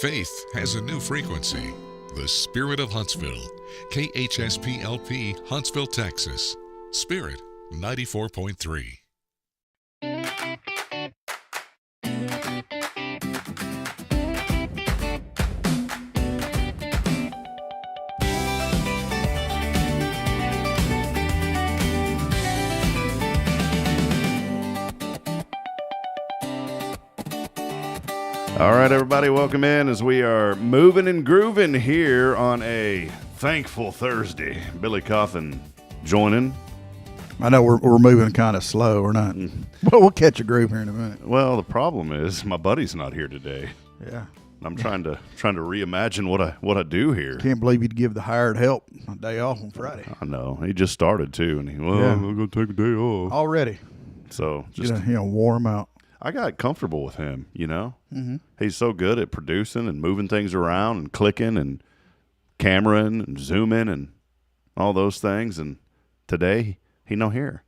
Faith has a new frequency. The Spirit of Huntsville. KHSPLP, Huntsville, Texas. Spirit 94.3. All right, everybody, welcome in as we are moving and grooving here on a thankful Thursday. Billy Cauthen joining. I know we're moving kind of slow. We're not. Well, we'll catch a groove here in a minute. Well, the problem is my buddy's not here today. Yeah. I'm trying to reimagine what I do here. Can't believe you'd give the hired help a day off on Friday. I know. He just started too, and I'm going to take a day off. Already. So just wore him out. I got comfortable with him, you know. Mm-hmm. He's so good at producing and moving things around and clicking and cameraing and zooming and all those things. And today, he no here.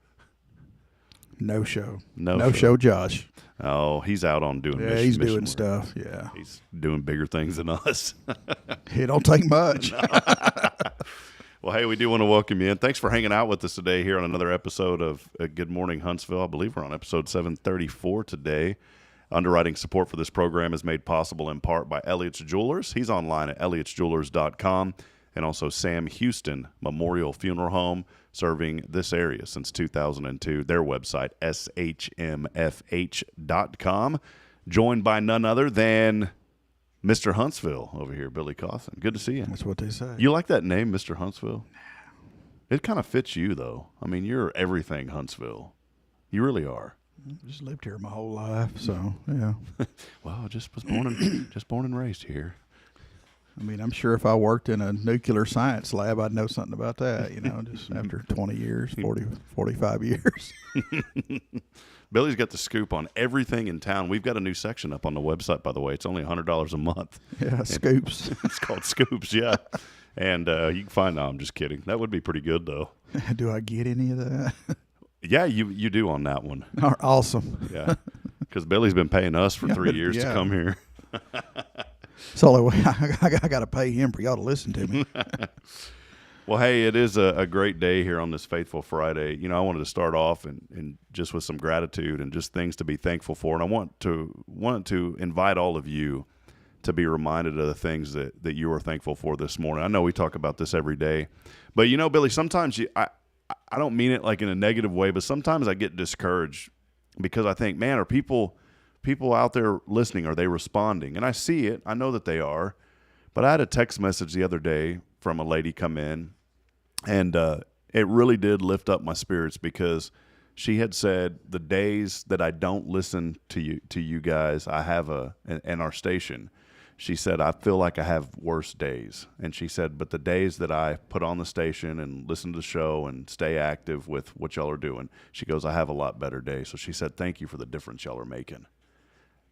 No show. No show, Josh. Oh, he's out on doing Yeah, he's doing work. stuff. Yeah. He's doing bigger things than us. It don't take much. Well, hey, we do want to welcome you in. Thanks for hanging out with us today here on another episode of Good Morning Huntsville. I believe we're on episode 734 today. Underwriting support for this program is made possible in part by Elliott's Jewelers. He's online at elliotsjewelers.com, and also Sam Houston Memorial Funeral Home, serving this area since 2002. Their website, SHMFH.com. Joined by none other than Mr. Huntsville over here, Billy Cauthen. Good to see you. That's what they say. You like that name, Mr. Huntsville? It kind of fits you, though. I mean, you're everything Huntsville. You really are. I just lived here my whole life, so yeah. Well, I just was born and raised here. I mean, I'm sure if I worked in a nuclear science lab, I'd know something about that, just after 20 years, 40, 45 years. Billy's got the scoop on everything in town. We've got a new section up on the website, by the way. It's only $100 a month. Yeah, Scoops. It's called Scoops, yeah. And you can find, no, I'm just kidding. That would be pretty good, though. Do I get any of that? Yeah, you do on that one. Awesome. Yeah, because Billy's been paying us for 3 years to come here. It's the only way I got to pay him for y'all to listen to me. Well, hey, it is a great day here on this Faithful Friday. I wanted to start off and just with some gratitude and just things to be thankful for. And I want to invite all of you to be reminded of the things that you are thankful for this morning. I know we talk about this every day. But, Billy, sometimes I don't mean it like in a negative way, but sometimes I get discouraged because I think, man, are people out there listening? Are they responding? And I see it. I know that they are. But I had a text message the other day from a lady come in, and it really did lift up my spirits because she had said the days that I don't listen to you guys, I have in our station. She said, I feel like I have worse days. And she said, but the days that I put on the station and listen to the show and stay active with what y'all are doing, she goes, I have a lot better days. So she said, thank you for the difference y'all are making.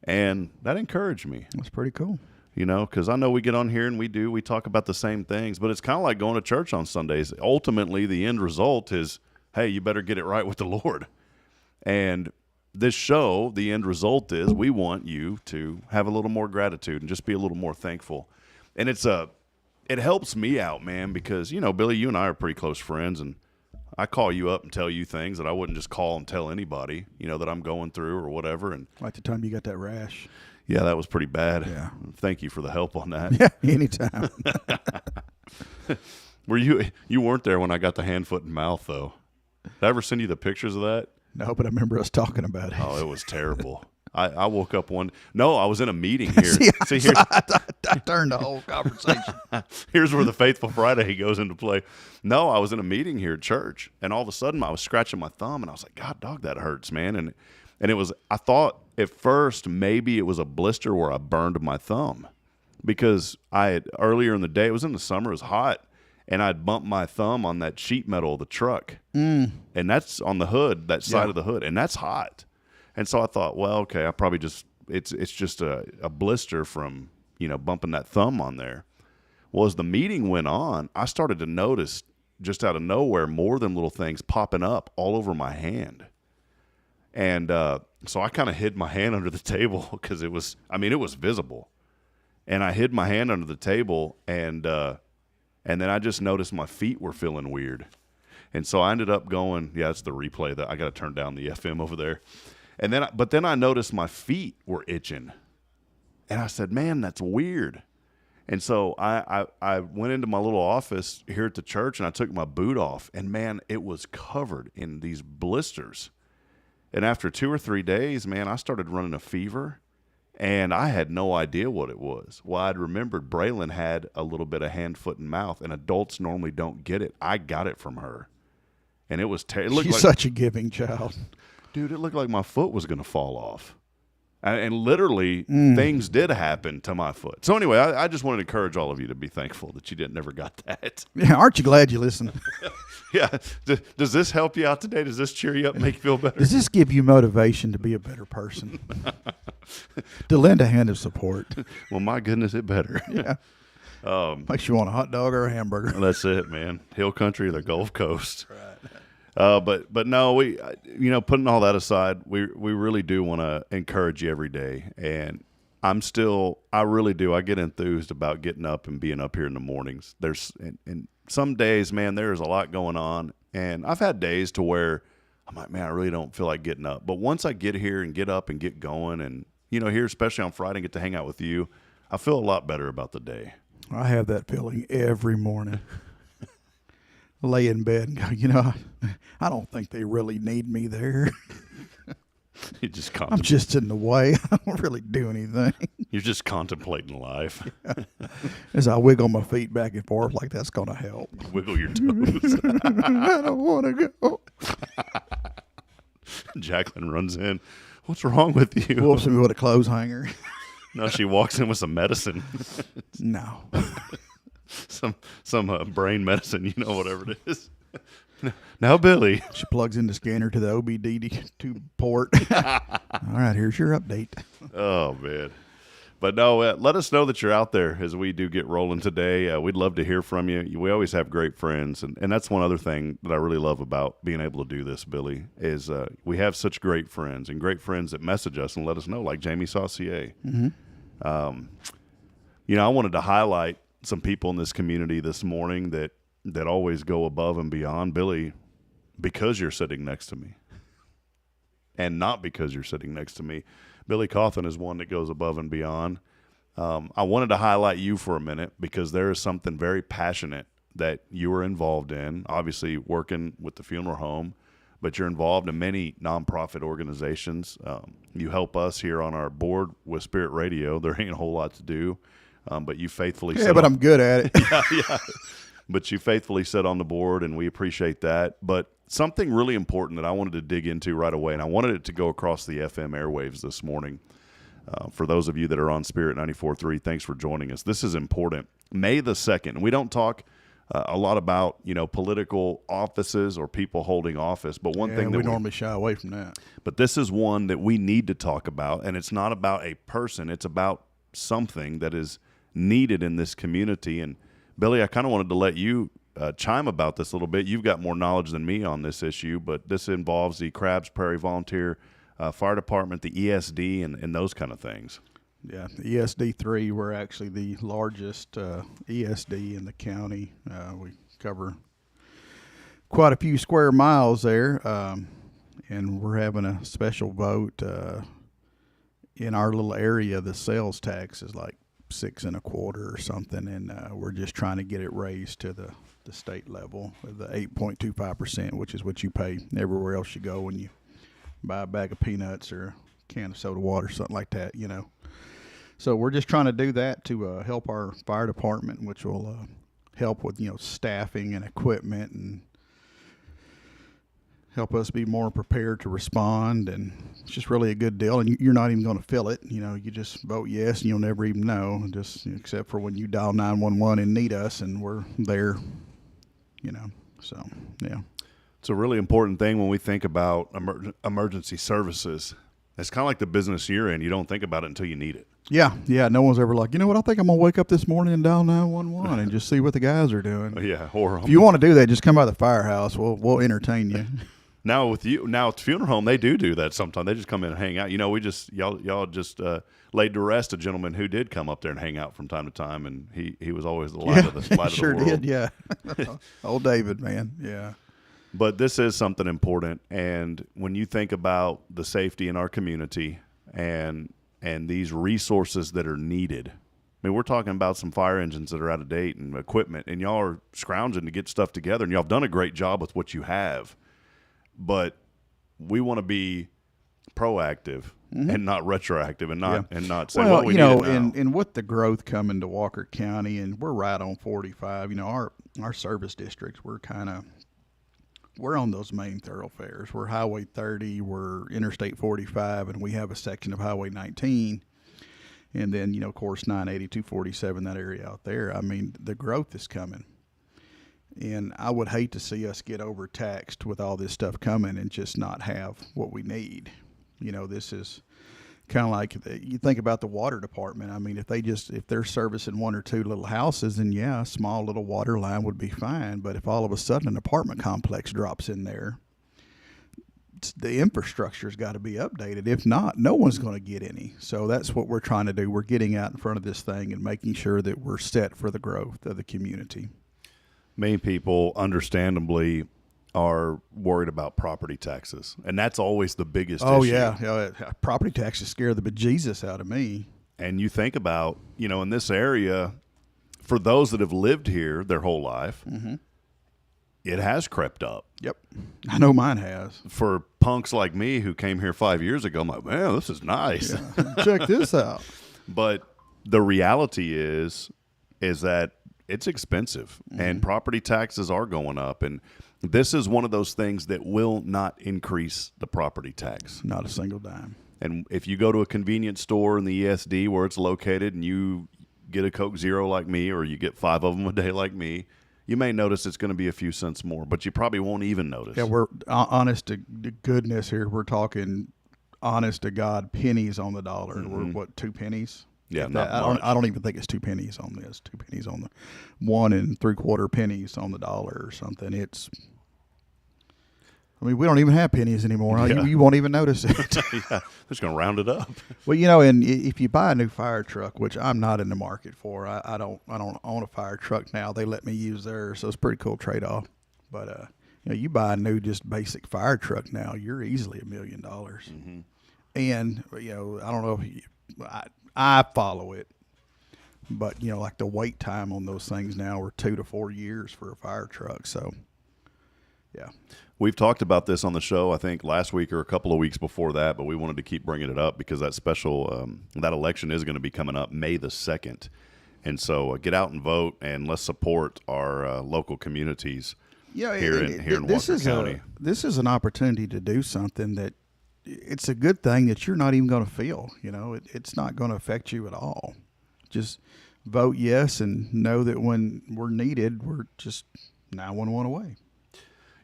And that encouraged me. That's pretty cool. Because I know we get on here and we talk about the same things, but it's kind of like going to church on Sundays. Ultimately, the end result is, hey, you better get it right with the Lord. And this show, the end result is we want you to have a little more gratitude and just be a little more thankful. And it helps me out, man, because, Billy, you and I are pretty close friends, and I call you up and tell you things that I wouldn't just call and tell anybody, that I'm going through or whatever. And like the time you got that rash. Yeah, that was pretty bad. Yeah. Thank you for the help on that. Yeah, anytime. Were you weren't there when I got the hand, foot, and mouth, though. Did I ever send you the pictures of that? No, but I remember us talking about it. Oh, it was terrible. I woke up I was in a meeting here. See, here's, I turned the whole conversation. Here's where the Faithful Friday goes into play. No, I was in a meeting here at church, and all of a sudden I was scratching my thumb, and I was like, God, dog, that hurts, man. And it was, I thought at first maybe it was a blister where I burned my thumb because I had earlier in the day, it was in the summer, it was hot, and I'd bumped my thumb on that sheet metal of the truck. And that's on the hood, that side of the hood, and that's hot. And so I thought, well, okay, I probably it's just a blister from, bumping that thumb on there. Well, as the meeting went on, I started to notice just out of nowhere more than little things popping up all over my hand. And so I kind of hid my hand under the table because it was visible. and I hid my hand under the table, and then I just noticed my feet were feeling weird. And so I ended up going, yeah, it's the replay that I got to turn down the FM over there. And then I noticed my feet were itching. And I said, man, that's weird. And so I went into my little office here at the church, and I took my boot off. And, man, it was covered in these blisters. And after 2 or 3 days, man, I started running a fever. And I had no idea what it was. Well, I'd remembered Braylon had a little bit of hand, foot, and mouth, and adults normally don't get it. I got it from her. And it was terrible. She's such a giving child. Dude, it looked like my foot was going to fall off. And literally, things did happen to my foot. So anyway, I just wanted to encourage all of you to be thankful that you never got that. Yeah, aren't you glad you listened? Yeah. Does this help you out today? Does this cheer you up, make you feel better? Does this give you motivation to be a better person? To lend a hand of support? Well, my goodness, it better. Yeah. Makes you want a hot dog or a hamburger. That's it, man. Hill country, the Gulf Coast. Right. But no, we, putting all that aside, we really do want to encourage you every day. And I really do. I get enthused about getting up and being up here in the mornings. And some days, man, there's a lot going on. And I've had days to where I'm like, man, I really don't feel like getting up. But once I get here and get up and get going, and, here, especially on Friday, and get to hang out with you, I feel a lot better about the day. I have that feeling every morning. Lay in bed and go, I don't think they really need me there. I'm just in the way. I don't really do anything. You're just contemplating life. Yeah. As I wiggle my feet back and forth like that's going to help. Wiggle your toes. I don't want to go. Jacqueline runs in. What's wrong with you? Whoops me with a clothes hanger. No, she walks in with some medicine. No. some brain medicine, whatever it is. Now, Billy. She plugs in the scanner to the OBD2 port. All right, here's your update. Oh, man. But no, let us know that you're out there as we do get rolling today. We'd love to hear from you. We always have great friends, and that's one other thing that I really love about being able to do this, Billy, is we have such great friends, and great friends that message us and let us know, like Jamie Saucier. Mm-hmm. I wanted to highlight some people in this community this morning that always go above and beyond. Billy, because you're sitting next to me, and not because you're sitting next to me, Billy Cauthen is one that goes above and beyond. I wanted to highlight you for a minute because there is something very passionate that you are involved in, obviously working with the funeral home, but you're involved in many nonprofit organizations. You help us here on our board with Spirit Radio. There ain't a whole lot to do, but you faithfully I'm good at it. Yeah. But you faithfully sit on the board, and we appreciate that. But something really important that I wanted to dig into right away, and I wanted it to go across the FM airwaves this morning. For those of you that are on Spirit 94.3, thanks for joining us. This is important. May the 2nd, we don't talk a lot about, political offices or people holding office, but one thing that we normally shy away from that. But this is one that we need to talk about, and it's not about a person. It's about something that is needed in this community. And Billy, I kind of wanted to let you chime about this a little bit. You've got more knowledge than me on this issue, but this involves the Crabs Prairie Volunteer Fire Department, the ESD, and those kind of things. Yeah, the ESD3, we're actually the largest ESD in the county. We cover quite a few square miles there, and we're having a special vote in our little area. The sales tax is like 6 1/4 or something, and we're just trying to get it raised to the state level of the 8.25%, which is what you pay everywhere else you go when you buy a bag of peanuts or a can of soda water, something like that, So we're just trying to do that to help our fire department, which will help with staffing and equipment and help us be more prepared to respond. And it's just really a good deal. And you're not even going to feel it. You just vote yes, and you'll never even know, just except for when you dial 911 and need us, and we're there. So yeah. It's a really important thing when we think about emergency services. It's kind of like the business you're in. You don't think about it until you need it. Yeah. No one's ever like, you know what, I think I'm going to wake up this morning and dial 911 and just see what the guys are doing. Yeah. Or if you want to do that, just come by the firehouse. We'll entertain you. Now with you, now at the funeral home, they do that sometimes. They just come in and hang out. You know, y'all just laid to rest a gentleman who did come up there and hang out from time to time, and he was always the light of the light sure of the world. did, yeah. Old David, man, yeah. But this is something important, and when you think about the safety in our community and these resources that are needed, I mean, we're talking about some fire engines that are out of date and equipment, and y'all are scrounging to get stuff together, and y'all have done a great job with what you have. But we want to be proactive and not retroactive, and not say, well, we need it now. And with the growth coming to Walker County, and we're right on 45. You know, our service districts, we're on those main thoroughfares. We're Highway 30, we're Interstate 45, and we have a section of Highway 19. And then, you know, of course, 980, 247, that area out there. I mean, the growth is coming. And I would hate to see us get overtaxed with all this stuff coming and just not have what we need. You know, this is kind of like you think about the water department. I mean, if they're servicing one or two little houses, then yeah, a small little water line would be fine. But if all of a sudden an apartment complex drops in there, the infrastructure's got to be updated. If not, no one's going to get any. So that's what we're trying to do. We're getting out in front of this thing and making sure that we're set for the growth of the community. Many people, understandably, are worried about property taxes, and that's always the biggest issue. Oh, yeah. Property taxes scare the bejesus out of me. And you think about, you know, in this area, for those that have lived here their whole life, it has crept up. Yep. I know mine has. For punks like me who came here 5 years ago, I'm like, man, this is nice. Yeah. Check this out. But the reality is that it's expensive, and property taxes are going up. And this is one of those things that will not increase the property tax. Not a single dime. And if you go to a convenience store in the ESD where it's located and you get a Coke Zero like me, or you get 5 of them a day like me, you may notice it's going to be a few cents more, but you probably won't even notice. Yeah, we're honest to goodness here. We're talking honest to God pennies on the dollar. We're, what, 2 pennies? Yeah, I don't even think it's 2 pennies on this. 2 pennies on the 1 3/4 pennies on the dollar or something. I mean, we don't even have pennies anymore. Yeah. You won't even notice it. Yeah, they're just going to round it up. Well, you know, and if you buy a new fire truck, which I'm not in the market for, I don't own a fire truck now. They let me use theirs, so it's a pretty cool trade off. But you know, you buy a new just basic fire truck now, you're easily $1 million. And you know, I don't know if I follow it, but you know, like the wait time on those things now are 2 to 4 years for a fire truck. So, yeah. We've talked about this on the show, I think, last week or a couple of weeks before that, but we wanted to keep bringing it up because that special, that election is going to be coming up May the 2nd. And so get out and vote, and let's support our local communities here in Walker County. This is an opportunity to do something that it's a good thing that you're not even going to feel. You know, it's not going to affect you at all. Just vote yes and know that when we're needed, we're just 911 away.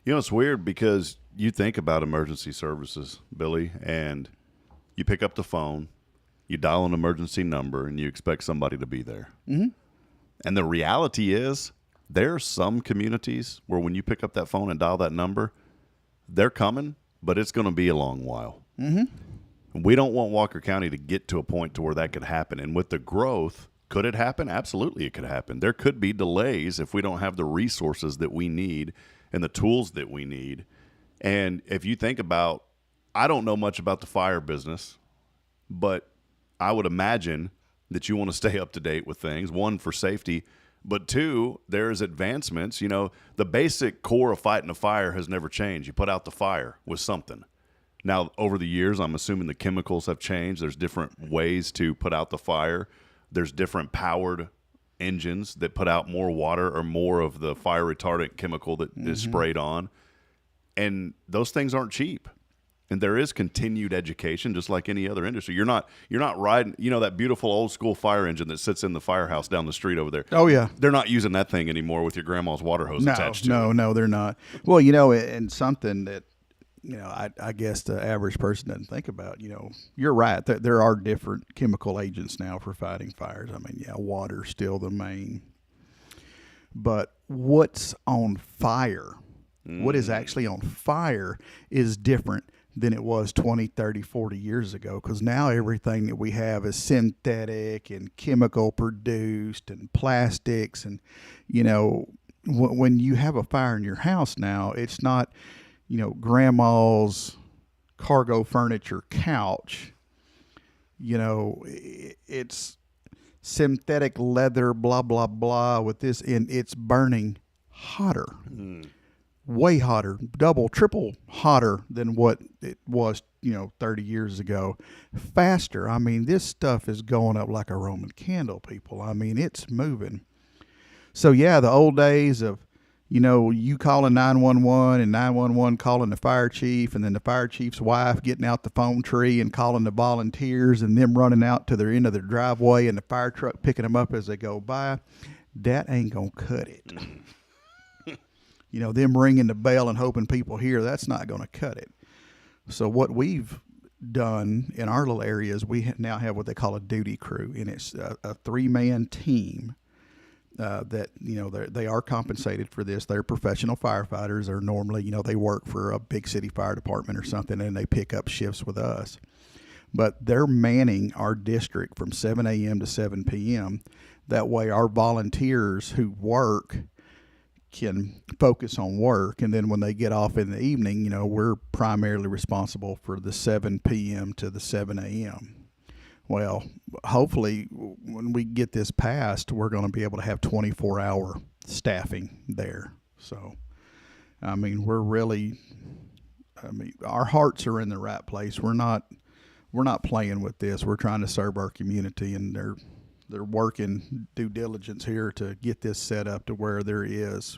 You know, it's weird because you think about emergency services, Billy, and you pick up the phone, you dial an emergency number, and you expect somebody to be there. And the reality is there are some communities where when you pick up that phone and dial that number, they're coming, but it's going to be a long while. We don't want Walker County to get to a point to where that could happen. And with the growth, could it happen? Absolutely it could happen. There could be delays if we don't have the resources that we need and the tools that we need. And if you think about, I don't know much about the fire business, but I would imagine that you want to stay up to date with things, 1, for safety, but 2, there's advancements. You know, the basic core of fighting a fire has never changed. You put out the fire with something. Now, over the years, I'm assuming the chemicals have changed. There's different ways to put out the fire. There's different powered engines that put out more water or more of the fire retardant chemical that is sprayed on. And those things aren't cheap. And there is continued education, just like any other industry. You're not riding, you know, that beautiful old school fire engine that sits in the firehouse down the street over there. Oh, yeah. They're not using that thing anymore with your grandma's water hose attached to it. No, they're not. Well, you know, and something that, you know, I guess the average person doesn't think about, you know, you're right. There are different chemical agents now for fighting fires. I mean, yeah, water's still the main. But what's on fire What is actually on fire is different than it was 20, 30, 40 years ago, because now everything that we have is synthetic and chemical produced and plastics. And, when you have a fire in your house now, it's not, grandma's cargo furniture couch. It's synthetic leather, blah, blah, blah, with this, and it's burning hotter. Way hotter, double, triple hotter than what it was, 30 years ago. Faster. I mean, this stuff is going up like a Roman candle, people. I mean, it's moving. So, yeah, the old days of, you calling 911 and 911 calling the fire chief, and then the fire chief's wife getting out the phone tree and calling the volunteers, and them running out to their end of their driveway and the fire truck picking them up as they go by, that ain't going to cut it. Them ringing the bell and hoping people hear, that's not going to cut it. So what we've done in our little areas, we now have what they call a duty crew, and it's a 3-man team that, they are compensated for this. They're professional firefighters. They're normally, they work for a big city fire department or something, and they pick up shifts with us. But they're manning our district from 7 a.m. to 7 p.m. That way our volunteers who work can focus on work, and then when they get off in the evening, we're primarily responsible for the 7 p.m. to the 7 a.m. Well, hopefully when we get this passed, we're going to be able to have 24-hour staffing there. So, I mean, our hearts are in the right place. We're not playing with this. We're trying to serve our community, and they're working due diligence here to get this set up to where there is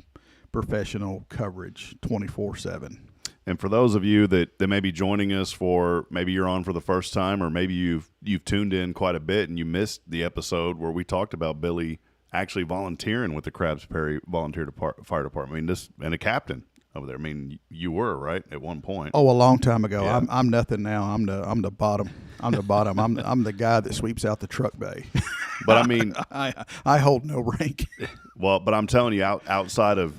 professional coverage 24/7. And for those of you that may be joining us for, maybe you're on for the first time, or maybe you've tuned in quite a bit and you missed the episode where we talked about Billy actually volunteering with the Crabs Ferry Volunteer Fire Department. I mean, this, and a captain over there. I mean, you were, right, at one point. Oh, a long time ago. Yeah. I'm nothing now. I'm the bottom. I'm the bottom. I'm the guy that sweeps out the truck bay. But I mean, I hold no rank. Well, but I'm telling you, outside of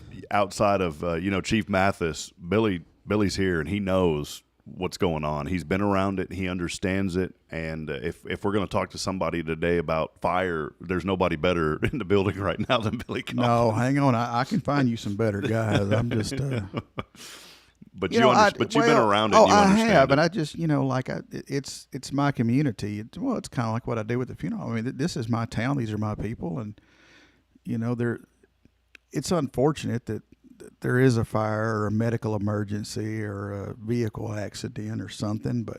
Chief Mathis, Billy's here, and he knows what's going on. He's been around it. He understands it. And if we're going to talk to somebody today about fire, there's nobody better in the building right now than Billy Cauthen. No, hang on. I can find you some better guys. I'm just. But you've been around it. Oh, and you I understand have, it. and I just, it's my community. It's kind of like what I do with the funeral. I mean, this is my town. These are my people, and it's unfortunate that there is a fire or a medical emergency or a vehicle accident or something, but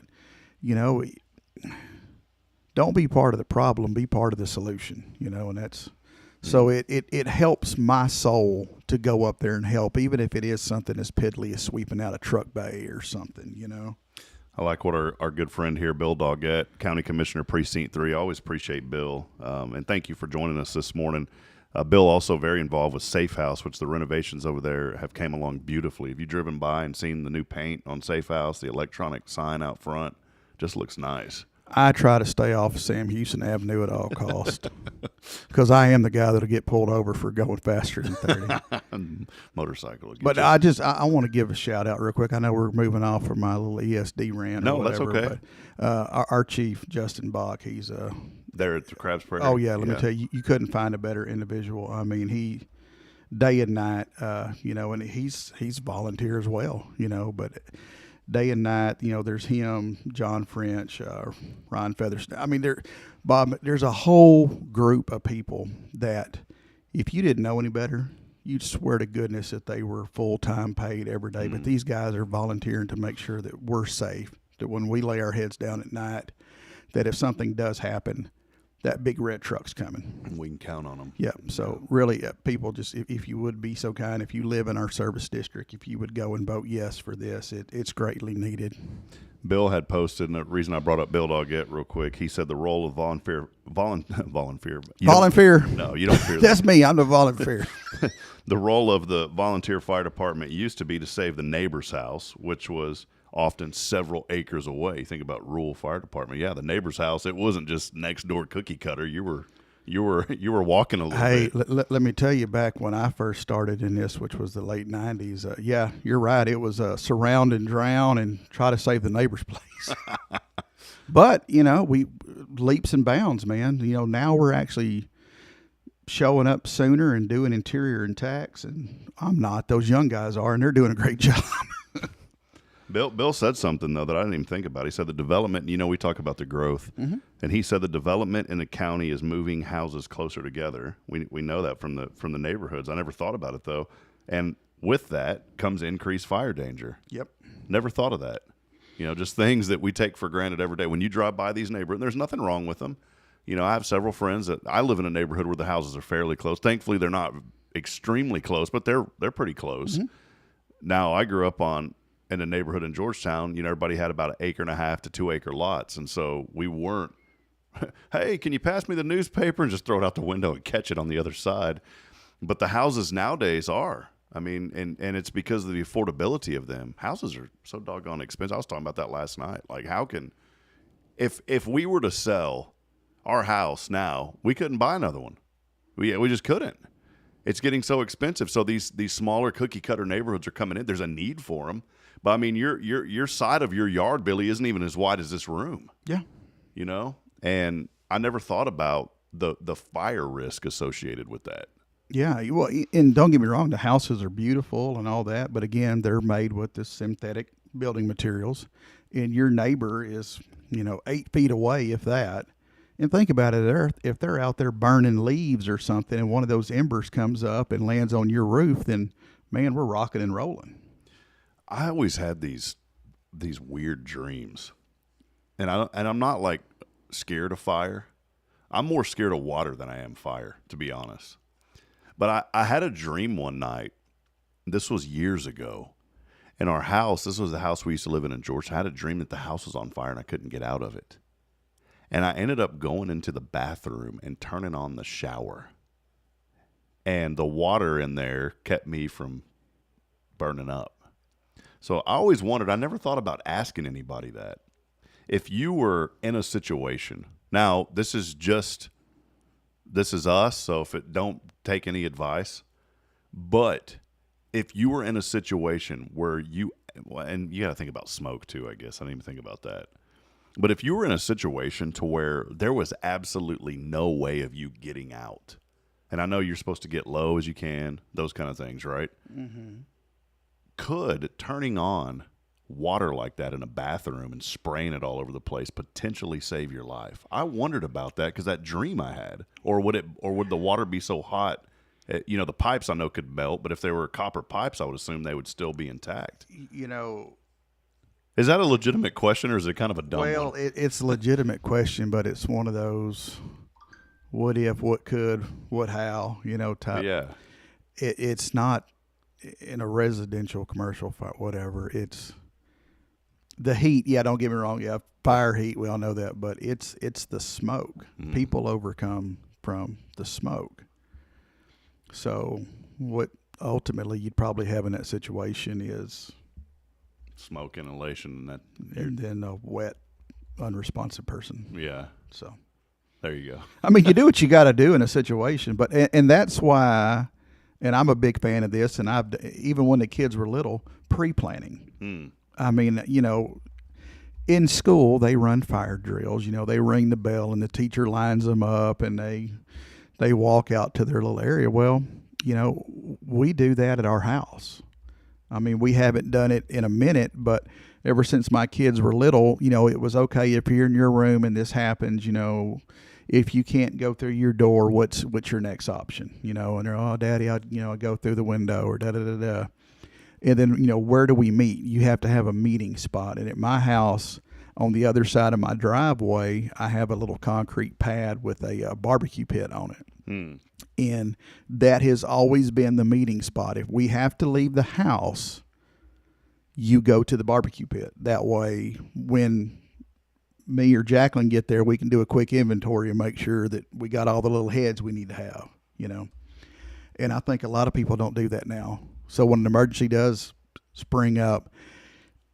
don't be part of the problem, be part of the solution, and that's so it helps my soul to go up there and help, even if it is something as piddly as sweeping out a truck bay or something. I like what our good friend here, Bill Doggett, County Commissioner Precinct 3. I always appreciate Bill, and thank you for joining us this morning. Bill also very involved with Safe House, which the renovations over there have came along beautifully. Have you driven by and seen the new paint on Safe House, the electronic sign out front? Just looks nice. I try to stay off Sam Houston Avenue at all costs because I am the guy that'll get pulled over for going faster than 30. Motorcycle. But I want to give a shout out real quick. I know we're moving off from my little ESD rant. No, or whatever, that's okay. But our chief, Justin Bach, he's there at the Crabs Ferry. Oh yeah, let me tell you, you couldn't find a better individual. I mean, he day and night, and he's volunteer as well, but day and night, there's him, John French, Ryan Featherstone. I mean, there's a whole group of people that if you didn't know any better, you'd swear to goodness that they were full-time paid every day. But these guys are volunteering to make sure that we're safe, that when we lay our heads down at night, that if something does happen, that big red truck's coming. We can count on them. Yeah. So really, people, just if you would be so kind, if you live in our service district, if you would go and vote yes for this, it's greatly needed. Bill had posted, and the reason I brought up Bill Doggett real quick, he said the role of volunteer. Volunteer? No, you don't fear That's me. I'm the volunteer. The role of the volunteer fire department used to be to save the neighbor's house, which was often several acres away. Think about rural fire department. Yeah, the neighbor's house, it wasn't just next door cookie cutter. You You were walking a little Hey, bit. let me tell you, back when I first started in this, which was the late 90s, yeah, you're right. It was surround and drown and try to save the neighbor's place. But, we leaps and bounds, man. Now we're actually showing up sooner and doing interior and tax, and I'm not. Those young guys are, and they're doing a great job. Bill said something, though, that I didn't even think about. He said the development, we talk about the growth, and he said the development in the county is moving houses closer together. We know that from the neighborhoods. I never thought about it, though. And with that comes increased fire danger. Yep. Never thought of that. Just things that we take for granted every day. When you drive by these neighborhoods, there's nothing wrong with them. I have several friends that I live in a neighborhood where the houses are fairly close. Thankfully, they're not extremely close, but they're pretty close. Now, I grew up in a neighborhood in Georgetown. Everybody had about 1.5 acre to 2 acre lots, and so we weren't, hey, can you pass me the newspaper, and just throw it out the window and catch it on the other side. But the houses nowadays are. I mean, and it's because of the affordability of them. Houses are so doggone expensive. I was talking about that last night. Like, if we were to sell our house now, we couldn't buy another one. We just couldn't. It's getting so expensive. So these smaller cookie cutter neighborhoods are coming in. There's a need for them. But I mean, your side of your yard, Billy, isn't even as wide as this room. Yeah. And I never thought about the fire risk associated with that. Yeah, well, and don't get me wrong, the houses are beautiful and all that, but again, they're made with the synthetic building materials, and your neighbor is, 8 feet away, if that. And think about it, if they're out there burning leaves or something, and one of those embers comes up and lands on your roof, then, man, we're rocking and rolling. I always had these weird dreams, and I'm not like scared of fire. I'm more scared of water than I am fire, to be honest. But I had a dream one night. This was years ago. In our house, this was the house we used to live in Georgia. I had a dream that the house was on fire and I couldn't get out of it. And I ended up going into the bathroom and turning on the shower. And the water in there kept me from burning up. So I always wondered, I never thought about asking anybody that. If you were in a situation, now this is us, so if it don't take any advice, but if you were in a situation where and you got to think about smoke too, I guess. I didn't even think about that. But if you were in a situation to where there was absolutely no way of you getting out, and I know you're supposed to get low as you can, those kind of things, right? Mm-hmm. Could turning on water like that in a bathroom and spraying it all over the place potentially save your life? I wondered about that because that dream I had, or would the water be so hot? The pipes I know could melt, but if they were copper pipes, I would assume they would still be intact. Is that a legitimate question, or is it kind of a dumb one? Well, it's a legitimate question, but it's one of those what if, what could, what how, type. Yeah. It's not in a residential, commercial, whatever. It's the heat. Yeah, don't get me wrong. Yeah, fire heat. We all know that, but it's the smoke. Mm-hmm. People overcome from the smoke. So what ultimately you'd probably have in that situation is smoke inhalation, and then a wet, unresponsive person. Yeah. So there you go. I mean, you do what you got to do in a situation, but and that's why. And I'm a big fan of this. And even when the kids were little, pre-planning. Mm. I mean, in school they run fire drills. They ring the bell and the teacher lines them up and they walk out to their little area. Well, we do that at our house. I mean, we haven't done it in a minute, but ever since my kids were little, it was okay if you're in your room and this happens, if you can't go through your door, what's your next option? And they're, oh, Daddy, I go through the window or da-da-da-da. And then, where do we meet? You have to have a meeting spot. And at my house, on the other side of my driveway, I have a little concrete pad with a barbecue pit on it. Mm. And that has always been the meeting spot. If we have to leave the house, you go to the barbecue pit. That way, when me or Jacqueline get there, we can do a quick inventory and make sure that we got all the little heads we need to have, And I think a lot of people don't do that now. So when an emergency does spring up,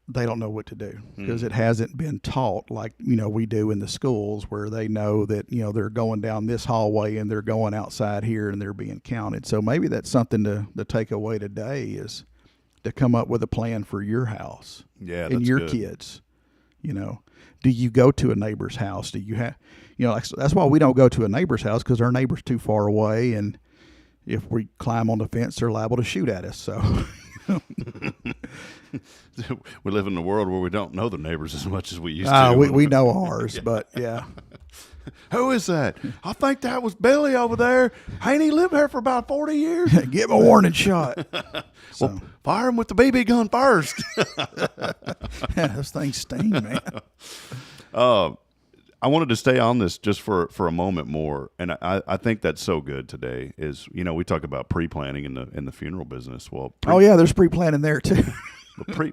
they don't know what to do because it hasn't been taught like, we do in the schools where they know that, they're going down this hallway and they're going outside here and they're being counted. So maybe that's something to take away today is to come up with a plan for your house and your good. kids. Do you go to a neighbor's house? Do you have, that's why we don't go to a neighbor's house because our neighbor's too far away. And if we climb on the fence, they're liable to shoot at us. So we live in a world where we don't know the neighbors as much as we used to. We know ours, but yeah. Who is that? I think that was Billy over there. Ain't he lived there for about 40 years? Give him a warning shot. Well, fire him with the BB gun first. Those things sting, man. I wanted to stay on this just for a moment more, and I think that's so good today is, we talk about pre-planning in the funeral business. Well, there's pre-planning there too.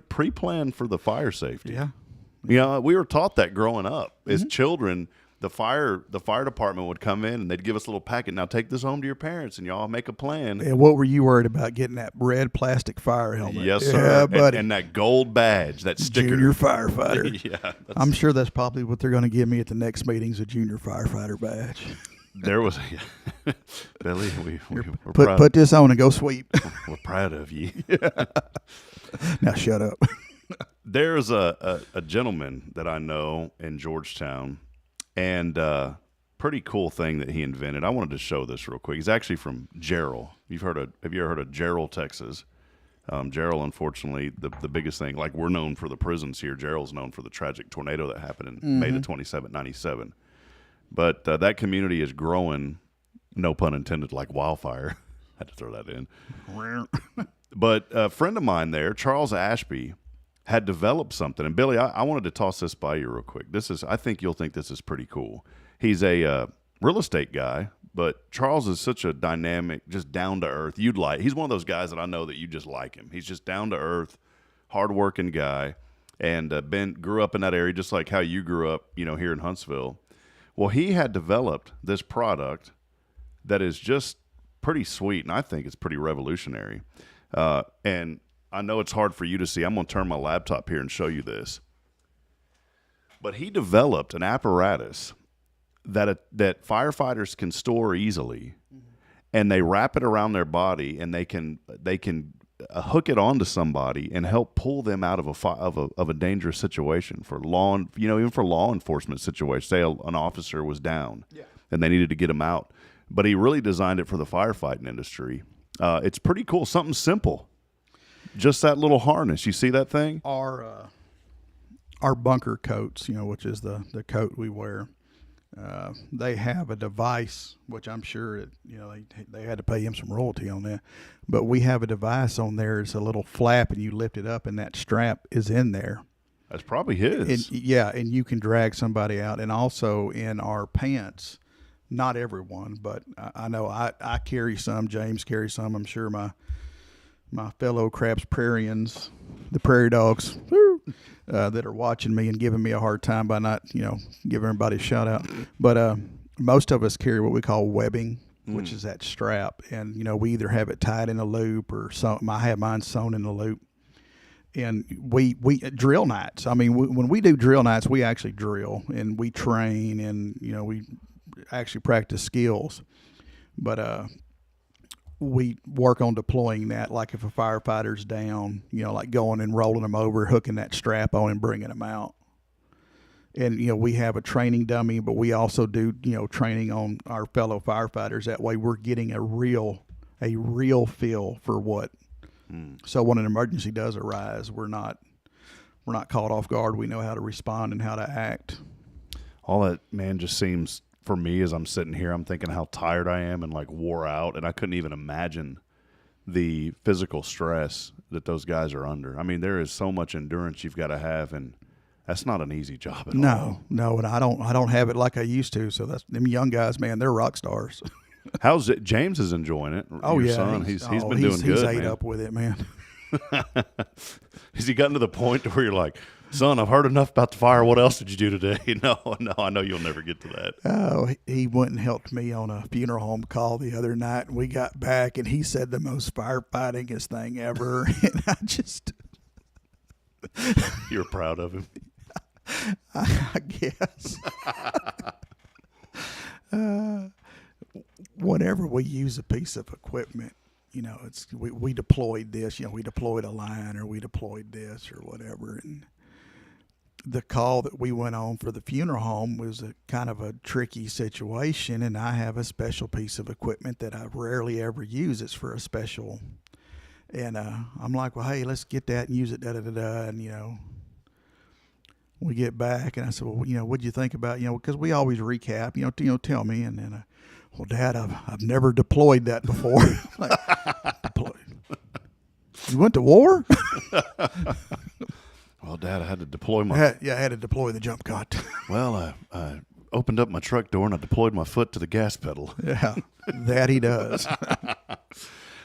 Pre-plan for the fire safety. Yeah. We were taught that growing up as children. The fire department would come in and they'd give us a little packet. Now take this home to your parents and y'all make a plan. And what were you worried about getting that red plastic fire helmet? Yes, sir. Yeah, buddy. And that gold badge, that sticker. Junior firefighter. Yeah. I'm sure that's probably what they're going to give me at the next meeting's a junior firefighter badge. There was, Billy, we're put this on and go sweep. We're proud of you. Now shut up. There's a gentleman that I know in Georgetown. And pretty cool thing that he invented. I wanted to show this real quick. He's actually from Jarrell. Have you ever heard of Jarrell, Texas? Jarrell, unfortunately, the biggest thing, like we're known for the prisons here. Jarrell's known for the tragic tornado that happened in May the 27th, 97. But that community is growing, no pun intended, like wildfire. Had to throw that in. But a friend of mine there, Charles Ashby, had developed something. And Billy, I wanted to toss this by you real quick. I think you'll think this is pretty cool. He's a real estate guy, but Charles is such a dynamic, just down to earth. He's one of those guys that I know that you just like him. He's just down to earth, hardworking guy, and grew up in that area just like how you grew up, here in Huntsville. Well, he had developed this product that is just pretty sweet, and I think it's pretty revolutionary. And I know it's hard for you to see. I'm going to turn my laptop here and show you this. But he developed an apparatus that firefighters can store easily, and they wrap it around their body, and they can hook it onto somebody and help pull them out of a dangerous situation for even for law enforcement situations. Say an officer was down, and they needed to get him out. But he really designed it for the firefighting industry. It's pretty cool. Something simple. Just that little harness. You see that thing? Our bunker coats, which is the coat we wear, they have a device, which I'm sure they had to pay him some royalty on that. But we have a device on there. It's a little flap, and you lift it up, and that strap is in there. That's probably his. And you can drag somebody out. And also in our pants, not everyone, but I know I carry some. James carries some. I'm sure my fellow Crabs Prairians, the prairie dogs, that are watching me and giving me a hard time by not, giving everybody a shout out. But most of us carry what we call webbing, which is that strap. And, we either have it tied in a loop or something. I have mine sewn in a loop. And we drill nights. I mean, when we do drill nights, we actually drill and we train and, we actually practice skills. But we work on deploying that, like if a firefighter's down, like going and rolling them over, hooking that strap on and bringing them out. And, we have a training dummy, but we also do, training on our fellow firefighters. That way we're getting a real feel for what. So when an emergency does arise, we're not caught off guard. We know how to respond and how to act. All that, man, just seems, for me, as I'm sitting here, I'm thinking how tired I am and like wore out, and I couldn't even imagine the physical stress that those guys are under. I mean, there is so much endurance you've got to have, and that's not an easy job at all. No, and I don't have it like I used to. So that's them young guys, man. They're rock stars. How's it? James is enjoying it. Oh, Your yeah, son, he's been doing good. He's ate man. up with it, man. Has he gotten to the point where you're like, son, I've heard enough about the fire. What else did you do today? No, I know you'll never get to that. Oh, he went and helped me on a funeral home call the other night, and we got back, and he said the most firefightingest thing ever, and I just, You were proud of him. I guess. Whenever we use a piece of equipment, we deployed this, we deployed a line or we deployed this or whatever. And the call that we went on for the funeral home was a kind of a tricky situation. And I have a special piece of equipment that I rarely ever use. It's for a special. And I'm like, well, hey, let's get that and use it, da-da-da-da. And, we get back and I said, well, what'd you think about, because we always recap, tell me. And then, well, Dad, I've never deployed that before. Like, deployed. You went to war? Well, Dad, I had to deploy I had to deploy the jump cot. Well, I opened up my truck door and I deployed my foot to the gas pedal. Yeah, that he does.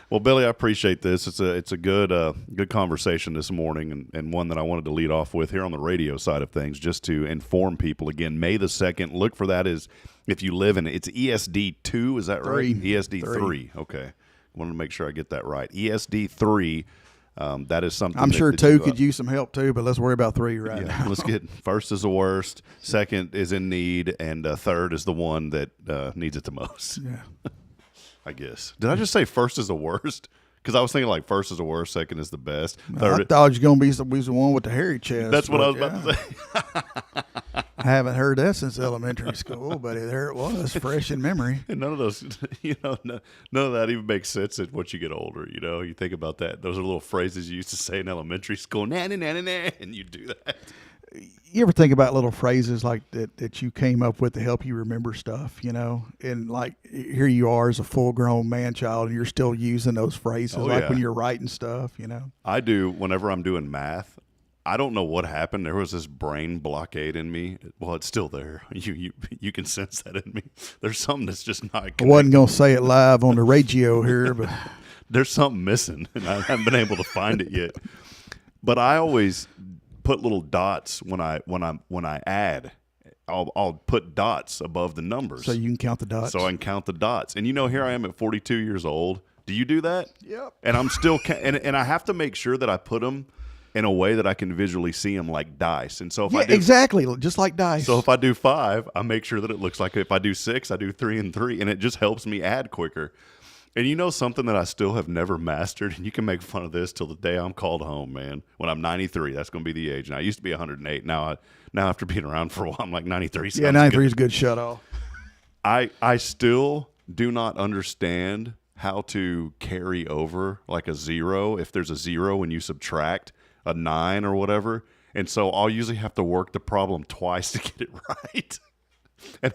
Well, Billy, I appreciate this. It's a good conversation this morning, and one that I wanted to lead off with here on the radio side of things, just to inform people. Again, May the 2nd. Look for that. Is if you live in it's ESD 2, is that right? ESD 3. Okay, wanted to make sure I get that right. ESD 3. That is something. I'm sure 2 could use some help too, but let's worry about 3 right now. Let's get first is the worst, second is in need, and third is the one that needs it the most. Yeah. I guess. Did I just say first is the worst? Because I was thinking like first is the worst, second is the best. Third, I thought you were going to be the one with the hairy chest. That's what I was about to say. I haven't heard that since elementary school, but there it was, fresh in memory. And none of those, none of that even makes sense at once you get older. You think about that. Those are little phrases you used to say in elementary school, na na na na na, and you do that. You ever think about little phrases like that you came up with to help you remember stuff, And like here you are as a full-grown man-child, and you're still using those phrases when you're writing stuff, I do whenever I'm doing math. I don't know what happened. There was this brain blockade in me. Well, it's still there. You can sense that in me. There's something that's just not connected. I wasn't going to say it live on the radio here, but there's something missing, and I haven't been able to find it yet. But I always put little dots when I add. I'll put dots above the numbers so you can count the dots. So I can count the dots. And here I am at 42 years old. Do you do that? Yep. And I'm still and I have to make sure that I put them in a way that I can visually see them like dice. And so if I do, exactly, just like dice. So if I do 5, I make sure that it looks like if I do 6, I do 3 and 3, and it just helps me add quicker. And something that I still have never mastered, and you can make fun of this till the day I'm called home, man. When I'm 93, that's going to be the age. And I used to be 108. Now after being around for a while, I'm like 93. Yeah, 93 is a good shut off. I still do not understand how to carry over like a 0 if there's a 0 when you subtract a 9 or whatever. And so I'll usually have to work the problem twice to get it right. And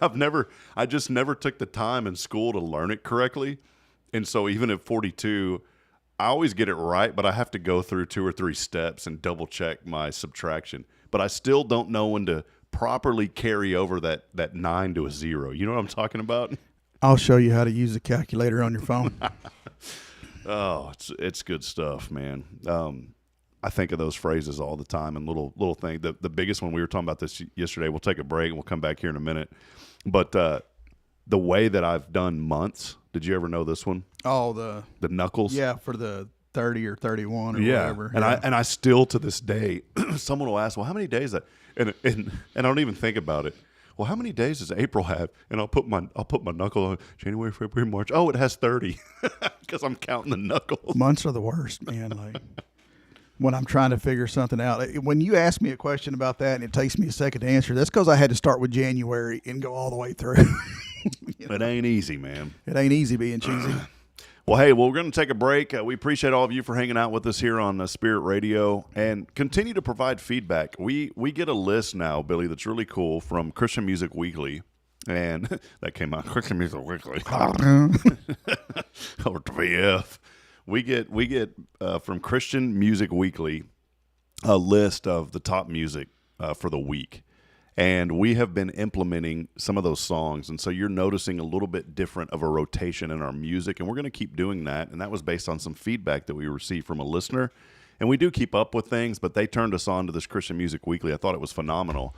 I just never took the time in school to learn it correctly. And so even at 42, I always get it right, but I have to go through 2 or 3 steps and double check my subtraction. But I still don't know when to properly carry over that 9 to a 0. You know what I'm talking about? I'll show you how to use the calculator on your phone. Oh, it's good stuff, man. I think of those phrases all the time and little thing. The biggest one, we were talking about this yesterday. We'll take a break and we'll come back here in a minute. But the way that I've done months. Did you ever know this one? Oh, the knuckles. Yeah, for the 30 or 31 or whatever. And I still to this day, someone will ask, well, how many days that? And I don't even think about it. Well, how many days does April have? And I'll put my knuckle on January, February, March. Oh, it has 30 because I'm counting the knuckles. Months are the worst, man. Like when I'm trying to figure something out. When you ask me a question about that and it takes me a second to answer, that's because I had to start with January and go all the way through. It ain't easy, man. It ain't easy being cheesy. Well, hey, we're going to take a break. We appreciate all of you for hanging out with us here on Spirit Radio and continue to provide feedback. We get a list now, Billy, that's really cool from Christian Music Weekly. And that came out, Christian Music Weekly. Or VF. We get from Christian Music Weekly a list of the top music for the week. And we have been implementing some of those songs. And so you're noticing a little bit different of a rotation in our music. And we're going to keep doing that. And that was based on some feedback that we received from a listener. And we do keep up with things, but they turned us on to this Christian Music Weekly. I thought it was phenomenal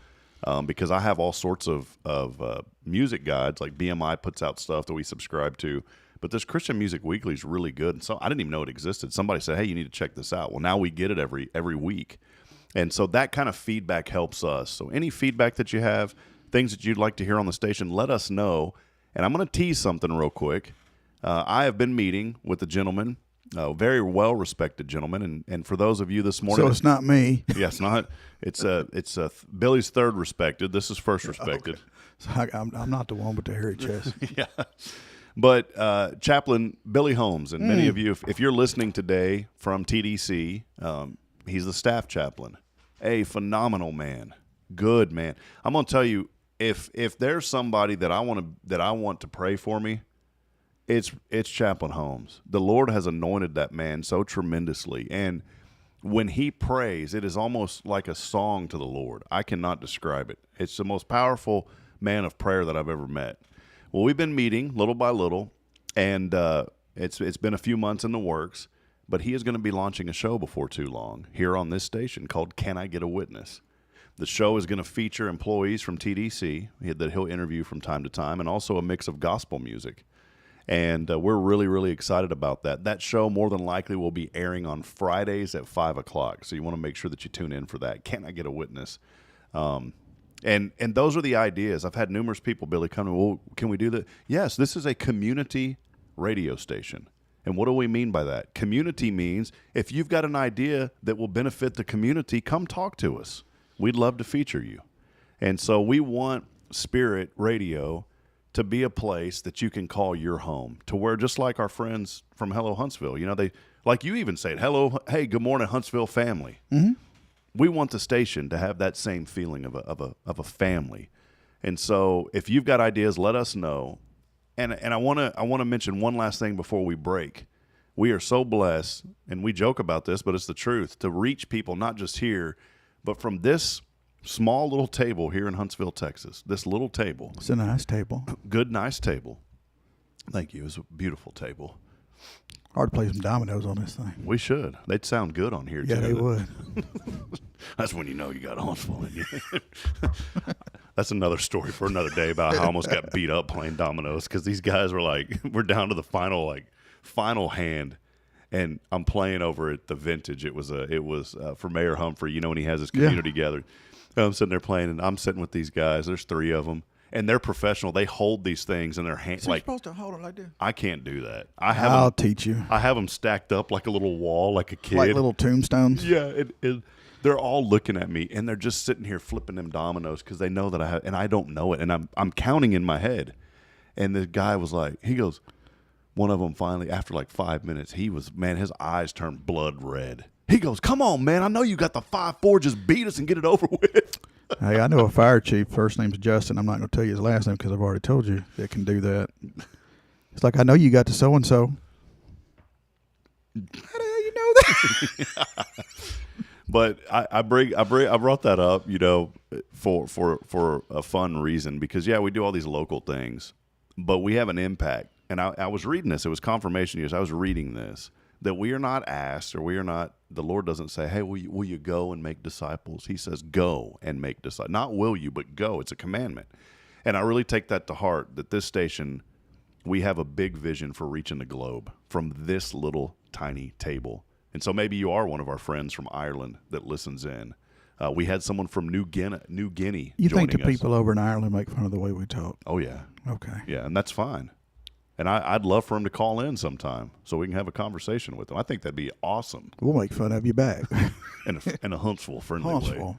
because I have all sorts of music guides. Like BMI puts out stuff that we subscribe to. But this Christian Music Weekly is really good. And so I didn't even know it existed. Somebody said, hey, you need to check this out. Well, now we get it every week. And so that kind of feedback helps us. So any feedback that you have, things that you'd like to hear on the station, let us know. And I'm going to tease something real quick. I have been meeting with a gentleman, a very well-respected gentleman. And for those of you this morning. So it's not me. Yes, not. It's Billy's third respected. This is first respected. Okay. So I'm not the one with the hairy chest. Yeah. But Chaplain Billy Holmes, and many of you, if you're listening today from TDC, he's the staff chaplain. A phenomenal man, good man. I'm gonna tell you, if there's somebody that I want to pray for me, it's Chaplain Holmes. The Lord has anointed that man so tremendously, and when he prays, it is almost like a song to the Lord. I cannot describe it. It's the most powerful man of prayer that I've ever met. Well, we've been meeting little by little, and it's been a few months in the works. But he is going to be launching a show before too long here on this station called Can I Get a Witness? The show is going to feature employees from TDC that he'll interview from time to time, and also a mix of gospel music. And we're really, really excited about that. That show more than likely will be airing on Fridays at 5 o'clock. So you want to make sure that you tune in for that. Can I Get a Witness? And those are the ideas. I've had numerous people, Billy, come to, well, can we do that? Yes, this is a community radio station. And what do we mean by that? Community means if you've got an idea that will benefit the community, come talk to us. We'd love to feature you. And so we want Spirit Radio to be a place that you can call your home, to where just like our friends from Hello Huntsville, they, like you even say it, hello, hey, good morning, Huntsville family. Mm-hmm. We want the station to have that same feeling of a family. And so if you've got ideas, let us know. And I want to mention one last thing before we break. We are so blessed, and we joke about this, but it's the truth, to reach people not just here, but from this small little table here in Huntsville, Texas. This little table. It's a nice table. Good, nice table. Thank you. It's a beautiful table. Hard to play some dominoes on this thing. We should. They'd sound good on here, yeah, too. Yeah, they would. That's when you know you got Huntsville in you. That's another story for another day about how I almost got beat up playing dominoes because these guys were like, we're down to the final hand, and I'm playing over at the Vintage. It was for Mayor Humphrey, when he has his community gathered. I'm sitting there playing, and I'm sitting with these guys. There's 3 of them, and they're professional. They hold these things in their hands. So you're supposed to hold them like this? I can't do that. I'll teach you. I have them stacked up like a little wall, like a kid. Like little tombstones? Yeah, they're all looking at me, and they're just sitting here flipping them dominoes because they know that I have, and I don't know it, and I'm counting in my head. And the guy was like, he goes, one of them finally, after like 5 minutes, his eyes turned blood red. He goes, come on, man, I know you got the 5-4, just beat us and get it over with. Hey, I know a fire chief, first name's Justin. I'm not going to tell you his last name because I've already told you that can do that. It's like, I know you got the so-and-so. How the hell you know that? But I brought that up, for a fun reason because we do all these local things, but we have an impact. And I was reading this; it was confirmation years. I was reading this that we are not asked, or we are not. The Lord doesn't say, "Hey, will you go and make disciples?" He says, "Go and make disciples." Not will you, but go. It's a commandment, and I really take that to heart. That this station, we have a big vision for reaching the globe from this little tiny table. And so maybe you are one of our friends from Ireland that listens in. We had someone from New Guinea. You think the joining us. people over in Ireland make fun of the way we talk? Oh, yeah. Okay. Yeah, and that's fine. And I'd love for him to call in sometime so we can have a conversation with him. I think that'd be awesome. We'll make fun of you back. in a Huntsville friendly Huntsville.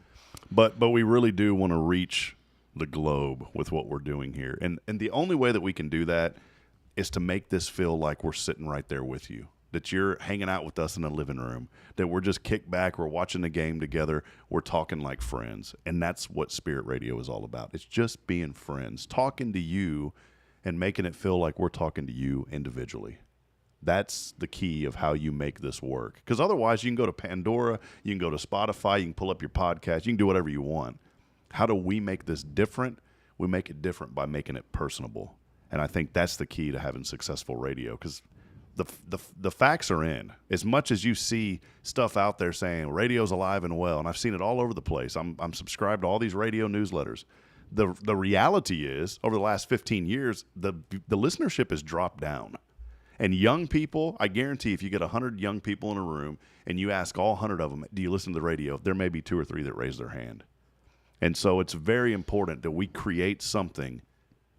way. But we really do want to reach the globe with what we're doing here. And the only way that we can do that is to make this feel like we're sitting right there with you. That you're hanging out with us in the living room, that we're just kicked back, we're watching the game together, we're talking like friends. And that's what Spirit Radio is all about. It's just being friends, talking to you and making it feel like we're talking to you individually. That's the key of how you make this work. Because otherwise you can go to Pandora, you can go to Spotify, you can pull up your podcast, you can do whatever you want. How do we make this different? We make it different by making it personable. And I think that's the key to having successful radio, because the facts are in. As much as you see stuff out there saying radio's alive and well, and I've seen it all over the place. I'm subscribed to all these radio newsletters. The reality is, over the last 15 years, the listenership has dropped down. And young people, I guarantee if you get 100 young people in a room and you ask all 100 of them, do you listen to the radio? There may be 2 or 3 that raise their hand. And so it's very important that we create something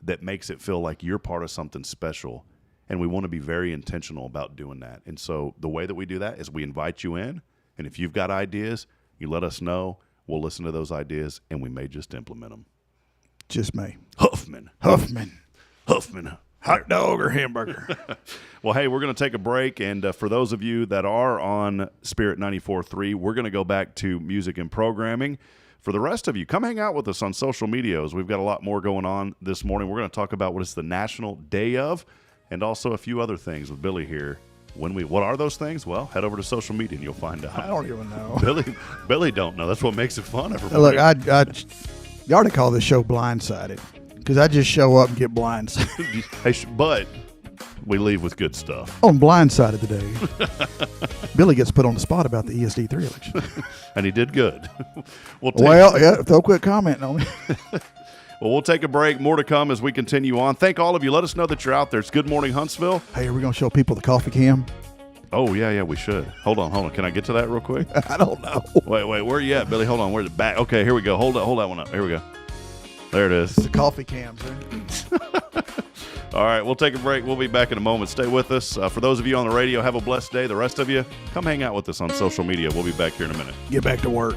that makes it feel like you're part of something special. And we want to be very intentional about doing that. And so the way that we do that is we invite you in. And if you've got ideas, you let us know. We'll listen to those ideas, and we may just implement them. Just me. Huffman. Hot dog or hamburger? Well, hey, we're going to take a break. And for those of you that are on Spirit 94.3, we're going to go back to music and programming. For the rest of you, come hang out with us on social media. We've got a lot more going on this morning. We're going to talk about what it's the National Day of, and also a few other things with Billy here. What are those things? Well, head over to social media and you'll find out. I don't even know. Billy don't know. That's what makes it fun. Look, you ought to call this show Blindsided, because I just show up and get blindsided. But we leave with good stuff. On Blindsided today, Billy gets put on the spot about the ESD3 election. And he did good. They'll quit commenting on me. Well, we'll take a break. More to come as we continue on. Thank all of you. Let us know that you're out there. It's Good Morning Huntsville. Hey, are we going to show people the coffee cam? Oh, yeah, we should. Hold on. Can I get to that real quick? I don't know. Wait, where are you at, Billy? Hold on. Where's it back? Okay, here we go. Hold that one up. Here we go. There it is. It's the coffee cam, sir. All right, we'll take a break. We'll be back in a moment. Stay with us. For those of you on the radio, have a blessed day. The rest of you, come hang out with us on social media. We'll be back here in a minute. Get back to work.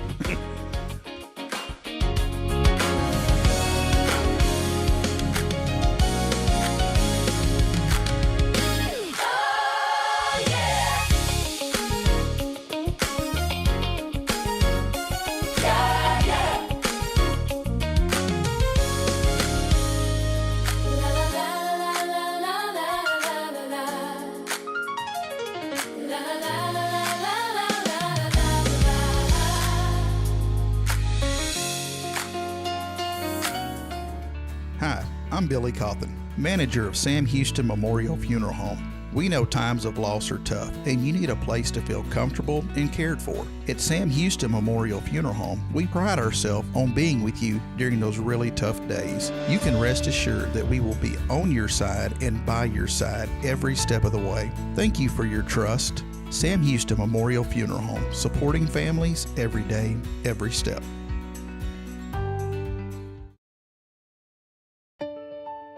Hi, I'm Billy Cauthen, manager of Sam Houston Memorial Funeral Home. We know times of loss are tough, and you need a place to feel comfortable and cared for. At Sam Houston Memorial Funeral Home, we pride ourselves on being with you during those really tough days. You can rest assured that we will be on your side and by your side every step of the way. Thank you for your trust. Sam Houston Memorial Funeral Home, supporting families every day, every step.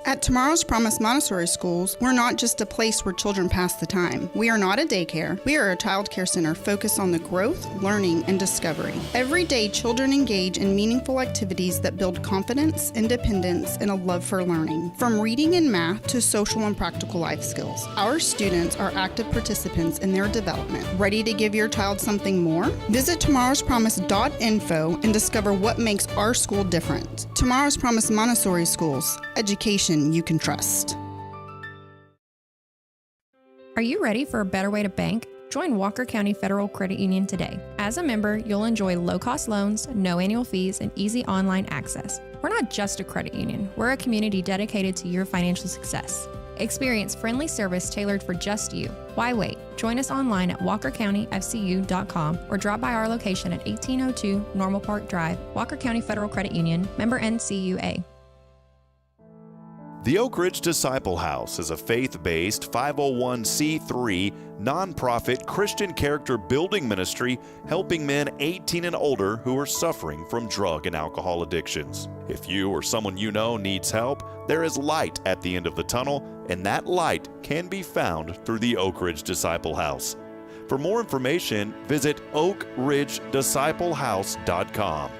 At Tomorrow's Promise Montessori Schools, we're not just a place where children pass the time. We are not a daycare. We are a child care center focused on the growth, learning, and discovery. Every day, children engage in meaningful activities that build confidence, independence, and a love for learning. From reading and math to social and practical life skills, our students are active participants in their development. Ready to give your child something more? Visit tomorrowspromise.info and discover what makes our school different. Tomorrow's Promise Montessori Schools, education you can trust. Are you ready for a better way to bank? Join Walker County Federal Credit Union today. As a member, you'll enjoy low-cost loans, no annual fees, and easy online access. We're not just a credit union. We're a community dedicated to your financial success. Experience friendly service tailored for just you. Why wait? Join us online at walkercountyfcu.com or drop by our location at 1802 Normal Park Drive, Walker County Federal Credit Union, member NCUA. The Oak Ridge Disciple House is a faith-based 501c3 nonprofit Christian character building ministry helping men 18 and older who are suffering from drug and alcohol addictions. If you or someone you know needs help, there is light at the end of the tunnel, and that light can be found through the Oak Ridge Disciple House. For more information, visit oakridgedisciplehouse.com.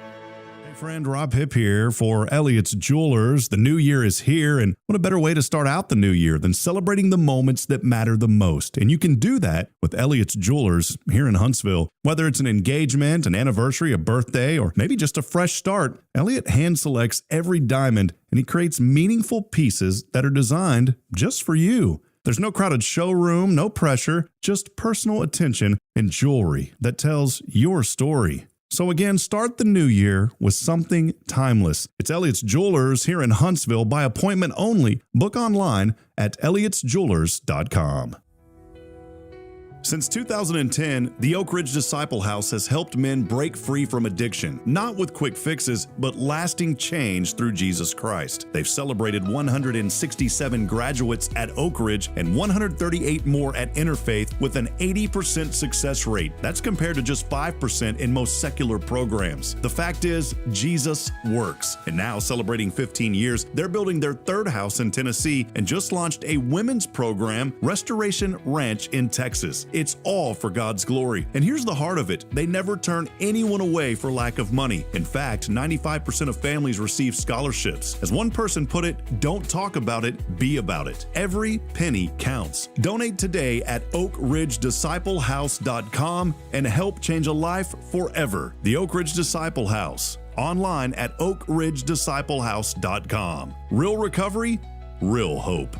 Friend Rob Hipp here for Elliott's Jewelers. The new year is here, and what a better way to start out the new year than celebrating the moments that matter the most. And you can do that with Elliott's Jewelers here in Huntsville. Whether it's an engagement, an anniversary, a birthday, or maybe just a fresh start, Elliott hand selects every diamond, and he creates meaningful pieces that are designed just for you. There's no crowded showroom, no pressure, just personal attention and jewelry that tells your story. So again, start the new year with something timeless. It's Elliott's Jewelers here in Huntsville by appointment only. Book online at elliotsjewelers.com. Since 2010, the Oak Ridge Disciple House has helped men break free from addiction, not with quick fixes, but lasting change through Jesus Christ. They've celebrated 167 graduates at Oak Ridge and 138 more at Interfaith with an 80% success rate. That's compared to just 5% in most secular programs. The fact is, Jesus works. And now, celebrating 15 years, they're building their third house in Tennessee and just launched a women's program, Restoration Ranch in Texas. It's all for God's glory. And here's the heart of it. They never turn anyone away for lack of money. In fact, 95% of families receive scholarships. As one person put it, don't talk about it, be about it. Every penny counts. Donate today at oakridgedisciplehouse.com and help change a life forever. The Oak Ridge Disciple House. Online at oakridgedisciplehouse.com. Real recovery, real hope.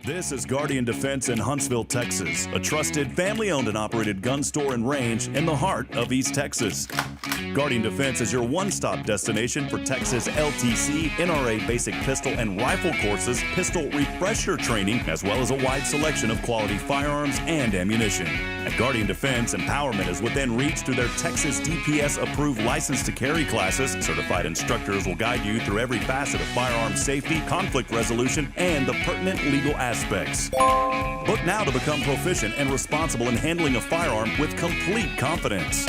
This is Guardian Defense in Huntsville, Texas, a trusted, family-owned and operated gun store and range in the heart of East Texas. Guardian Defense is your one-stop destination for Texas LTC, NRA basic pistol and rifle courses, pistol refresher training, as well as a wide selection of quality firearms and ammunition. At Guardian Defense, empowerment is within reach through their Texas DPS-approved license to carry classes. Certified instructors will guide you through every facet of firearm safety, conflict resolution, and the pertinent legal aspects. Book now to become proficient and responsible in handling a firearm with complete confidence.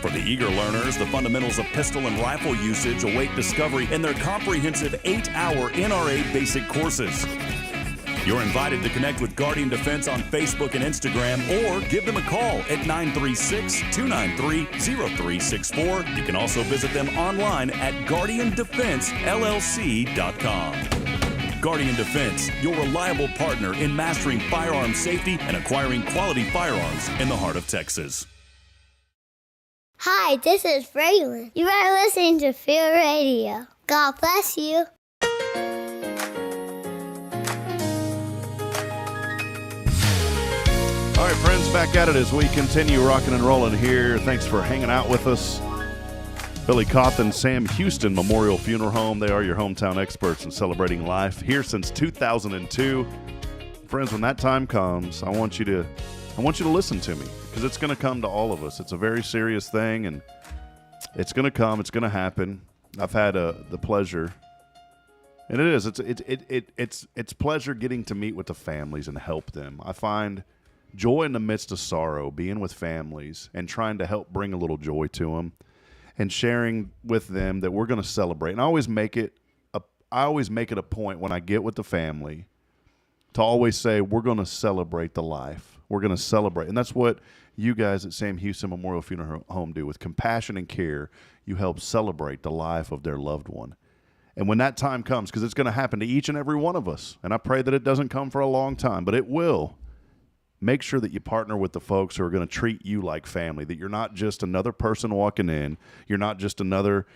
For the eager learners, the fundamentals of pistol and rifle usage await discovery in their comprehensive 8-hour NRA basic courses. You're invited to connect with Guardian Defense on Facebook and Instagram or give them a call at 936-293-0364. You can also visit them online at guardiandefensellc.com. Guardian Defense, your reliable partner in mastering firearm safety and acquiring quality firearms in the heart of Texas. Hi, this is Braylon. You are listening to Fear Radio. God bless you. All right, friends, back at it as we continue rocking and rolling here. Thanks for hanging out with us. Billy Cauthen, Sam Houston Memorial Funeral Home. They are your hometown experts in celebrating life here since 2002. Friends, when that time comes, I want you to listen to me because it's going to come to all of us. It's a very serious thing, and it's going to come. It's going to happen. I've had the pleasure, and it is. It's pleasure getting to meet with the families and help them. I find joy in the midst of sorrow, being with families and trying to help bring a little joy to them and sharing with them that we're going to celebrate. And I always make it a point when I get with the family to always say, we're going to celebrate the life. We're going to celebrate. And that's what you guys at Sam Houston Memorial Funeral Home do. With compassion and care, you help celebrate the life of their loved one. And when that time comes, because it's going to happen to each and every one of us, and I pray that it doesn't come for a long time, but it will, make sure that you partner with the folks who are going to treat you like family, that you're not just another person walking in. You're not just another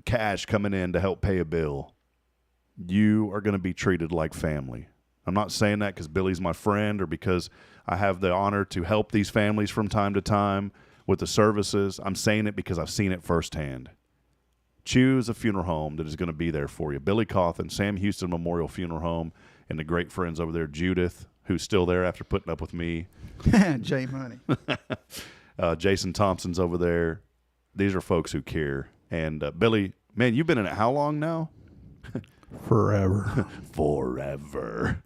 cash coming in to help pay a bill. You are going to be treated like family. I'm not saying that because Billy's my friend or because I have the honor to help these families from time to time with the services. I'm saying it because I've seen it firsthand. Choose a funeral home that is going to be there for you. Billy Cauthen, Sam Houston Memorial Funeral Home, and the great friends over there, Judith, who's still there after putting up with me. Jay Money. Jason Thompson's over there. These are folks who care. And Billy, man, you've been in it how long now? Forever. Forever.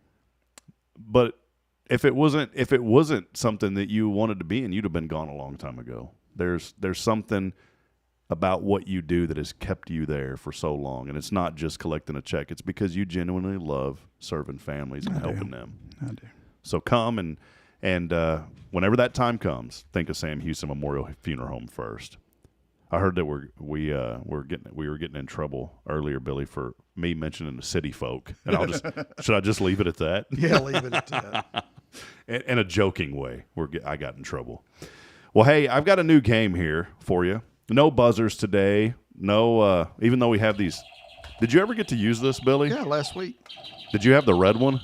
But if it wasn't something that you wanted to be in, you'd have been gone a long time ago. There's something about what you do that has kept you there for so long. And it's not just collecting a check. It's because you genuinely love serving families and helping them. I do. So come and whenever that time comes, think of Sam Houston Memorial Funeral Home first. I heard that we were getting in trouble earlier, Billy, for me mentioning the city folk. And should I just leave it at that? Yeah, leave it at that. In a joking way, I got in trouble. Well, hey, I've got a new game here for you. No buzzers today. No, even though we have these. Did you ever get to use this, Billy? Yeah, last week. Did you have the red one?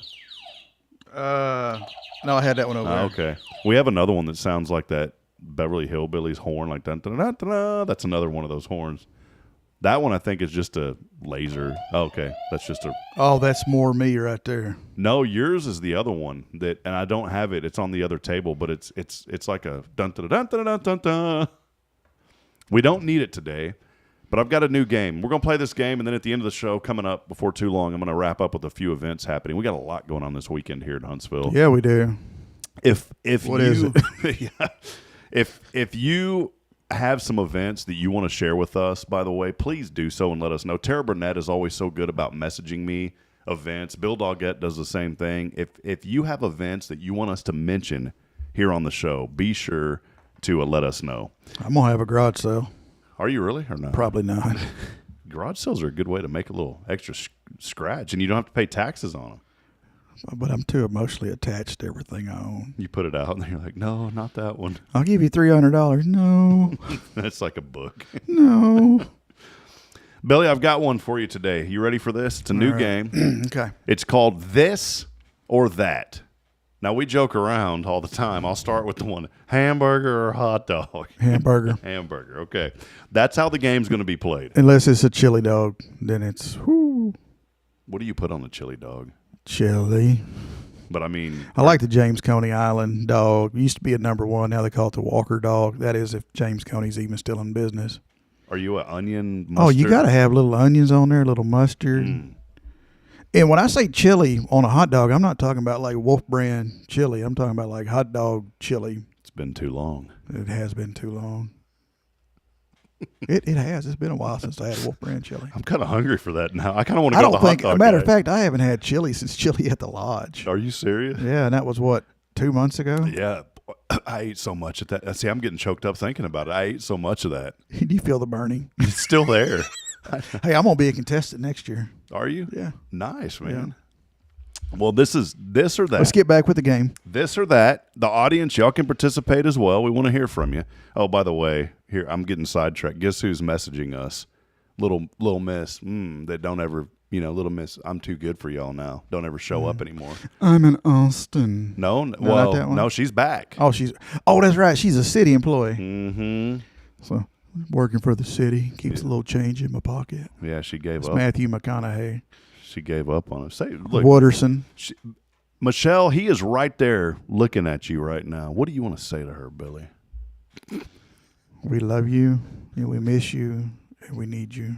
No, I had that one over there. Okay. We have another one that sounds like that Beverly Hillbillies horn, like dun, dun, dun, dun, dun. That's another one of those horns. That one I think is just a laser. Oh, okay, that's just a. Oh, that's more me right there. No, yours is the other one that, and I don't have it. It's on the other table, but it's like a dun dun dun dun dun dun dun. We don't need it today, but I've got a new game. We're gonna play this game, and then at the end of the show, coming up before too long, I'm gonna wrap up with a few events happening. We got a lot going on this weekend here in Huntsville. Yeah, we do. If What you, is it? yeah, if you have some events that you want to share with us, by the way, please do so and let us know. Tara Burnett is always so good about messaging me events. Bill Doggett does the same thing. If you have events that you want us to mention here on the show, be sure to let us know. I'm going to have a garage sale. Are you really or not? Probably not. Garage sales are a good way to make a little extra scratch, and you don't have to pay taxes on them. But I'm too emotionally attached to everything I own. You put it out, and you're like, no, not that one. I'll give you $300. No. That's like a book. No. Billy, I've got one for you today. You ready for this? It's a new game. Okay. It's called This or That. Now, we joke around all the time. I'll start with the one, hamburger or hot dog? Hamburger. Hamburger, okay. That's how the game's going to be played. Unless it's a chili dog, then it's What do you put on the chili dog? chili. But, I mean. I like the James Coney Island dog. It used to be a number one. Now they call it the Walker dog. That is if James Coney's even still in business. Are you an onion mustard? Oh, you got to have little onions on there, little mustard. And when I say chili on a hot dog, I'm not talking about like Wolf brand chili. I'm talking about like hot dog chili. It's been too long. It has been too long. It has. It's been a while since I had Wolf brand chili. I'm kind of hungry for that now. I kind of want to I go to don't the think, hot dog. a matter of guy. fact, I haven't had chili since Chili at the Lodge. Are you serious? Yeah, and that was what, 2 months ago? Yeah. I ate so much of that. See, I'm getting choked up thinking about it. I ate so much of that. Do you feel the burning? It's still there. Hey, I'm going to be a contestant next year. Are you? Yeah. Nice, man. Well, this is this or that. Let's get back with the game. This or that. The audience, y'all can participate as well. We want to hear from you. Oh, by the way, here, I'm getting sidetracked. Guess who's messaging us? Little miss. That don't ever, little miss, I'm too good for y'all now. Don't ever show up anymore. I'm in Austin. No, not well, that one? no, she's back. Oh, that's right. She's a city employee. Mm-hmm. So working for the city. Keeps a little change in my pocket. Yeah, she gave It's up. Matthew McConaughey. She gave up on it. Say, look, Wooderson. Michelle, he is right there looking at you right now. What do you want to say to her, Billy? We love you, and we miss you, and we need you.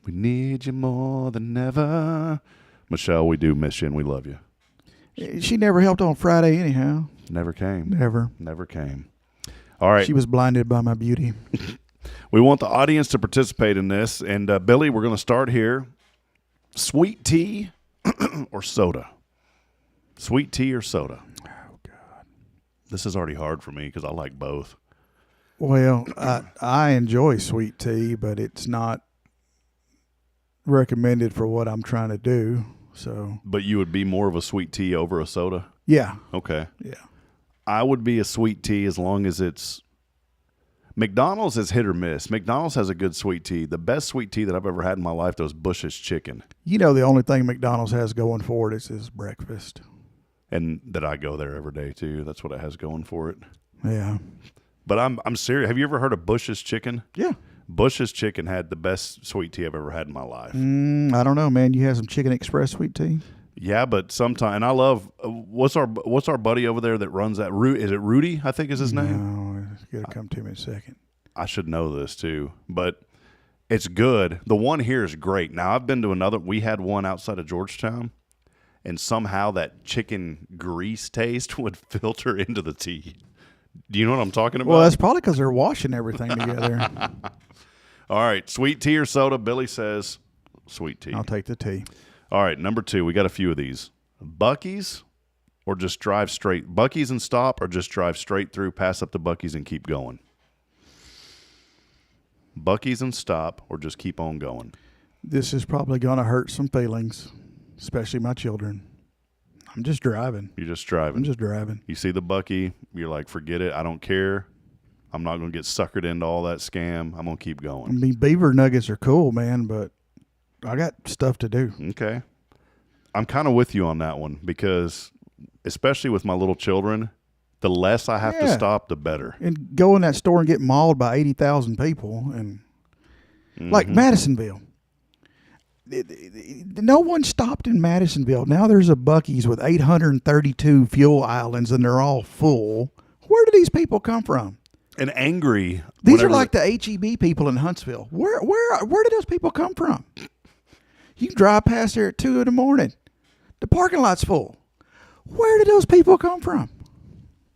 We need you more than ever. Michelle, we do miss you, and we love you. She never helped on Friday anyhow. Never came. Never came. All right. She was blinded by my beauty. We want the audience to participate in this. And, Billy, we're going to start here. Sweet tea or soda? Sweet tea or soda? Oh, God. This is already hard for me because I like both. Well, I enjoy sweet tea, but it's not recommended for what I'm trying to do. So, But you would be more of a sweet tea over a soda? yeah. Okay. Yeah. I would be a sweet tea as long as it's McDonald's is hit or miss. McDonald's has a good sweet tea. The best sweet tea that I've ever had in my life, though, is Bush's Chicken. The only thing McDonald's has going for it is breakfast. And that I go there every day, too. That's what it has going for it. Yeah. But I'm serious. Have you ever heard of Bush's Chicken? Yeah. Bush's Chicken had the best sweet tea I've ever had in my life. I don't know, man. You have some Chicken Express sweet tea? Yeah, but sometimes, and I love, what's our buddy over there that runs that? Is it Rudy, I think is his name? No, it's going to come to me in a second. I should know this too, but it's good. The one here is great. Now, I've been to another. We had one outside of Georgetown, and somehow that chicken grease taste would filter into the tea. Do you know what I'm talking about? Well, that's probably because they're washing everything together. All right, sweet tea or soda? Billy says sweet tea. I'll take the tea. All right, number 2. We got a few of these. Buc-ee's or just drive straight? Buc-ee's and stop or just drive straight through, pass up to Buc-ee's and keep going? Buc-ee's and stop or just keep on going? This is probably going to hurt some feelings, especially my children. I'm just driving. You're just driving. I'm just driving. You see the Buc-ee, you're like, forget it. I don't care. I'm not going to get suckered into all that scam. I'm going to keep I going. mean, beaver nuggets are cool, man, but I got stuff to do. Okay. I'm kind of with you on that one because, especially with my little children, the less I have to stop, the better. And go in that store and get mauled by 80,000 people, and Like Madisonville. No one stopped in Madisonville. Now there's a Buc-ee's with 832 fuel islands, and they're all full. Where do these people come from? And angry. These are like the HEB people in Huntsville. Where do those people come from? You can drive past there at 2 in the morning. The parking lot's full. Where did those people come from?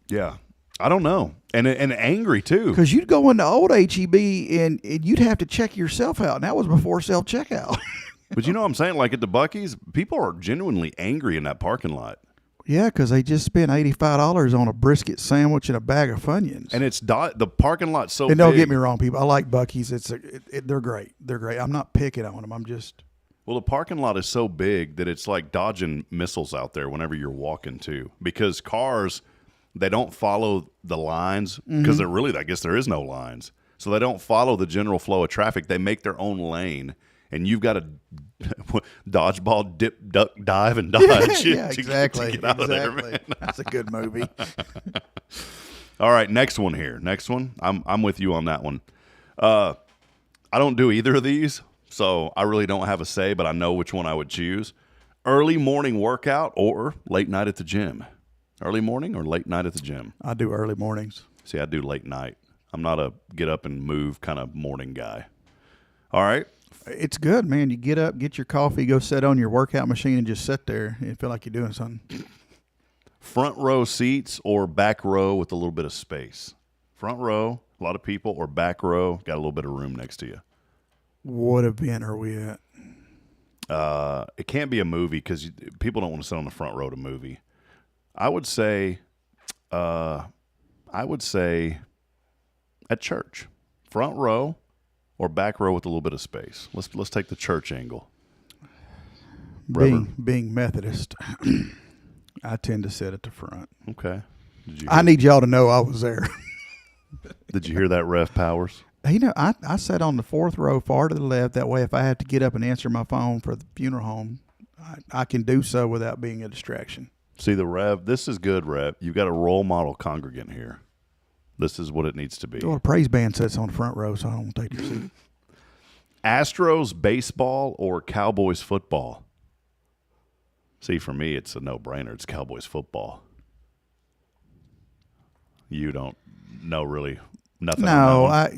Yeah, I don't know. And angry, too. Because you'd go into old HEB, and you'd have to check yourself out. And that was before self-checkout. But you know what I'm saying? Like at the Buc-ee's, people are genuinely angry in that parking lot. Yeah, because they just spent $85 on a brisket sandwich and a bag of Funyuns. And it's the parking lot's so big. And don't get me wrong, people. I like Buc-ee's. They're great. They're great. I'm not picking on them. I'm just... Well, the parking lot is so big that it's like dodging missiles out there whenever you're walking, too. Because cars, they don't follow the lines because they're really, I guess there is no lines. So they don't follow the general flow of traffic. They make their own lane. And you've got to dodgeball, dip, duck, dive, and dodge. Yeah, exactly. To get out of there, man. That's a good movie. All right, next one here. Next one. I'm with you on that one. I don't do either of these, so I really don't have a say, but I know which one I would choose. Early morning workout or late night at the gym? Early morning or late night at the gym? I do early mornings. See, I do late night. I'm not a get up and move kind of morning guy. All right. It's good, man. You get up, get your coffee, go sit on your workout machine, and just sit there and feel like you're doing something. Front row seats or back row with a little bit of space? Front row, a lot of people, or back row, got a little bit of room next to you? What event are we at? It can't be a movie because people don't want to sit on the front row to movie. I would say at church. Front row or back row with a little bit of space. Let's take the church angle. Being Methodist, I tend to sit at the front. Okay. I need y'all to know I was there. Did you hear that, Rev Powers? You know, I sat on the fourth row far to the left. That way, if I have to get up and answer my phone for the funeral home, I can do so without being a distraction. See, the Rev, this is good, Rev. You've got a role model congregant here. This is what it needs to be. Well, the praise band sits on the front row, so I don't want to take your seat. Astros baseball or Cowboys football? See, for me, it's a no-brainer. It's Cowboys football. You don't know really nothing. No,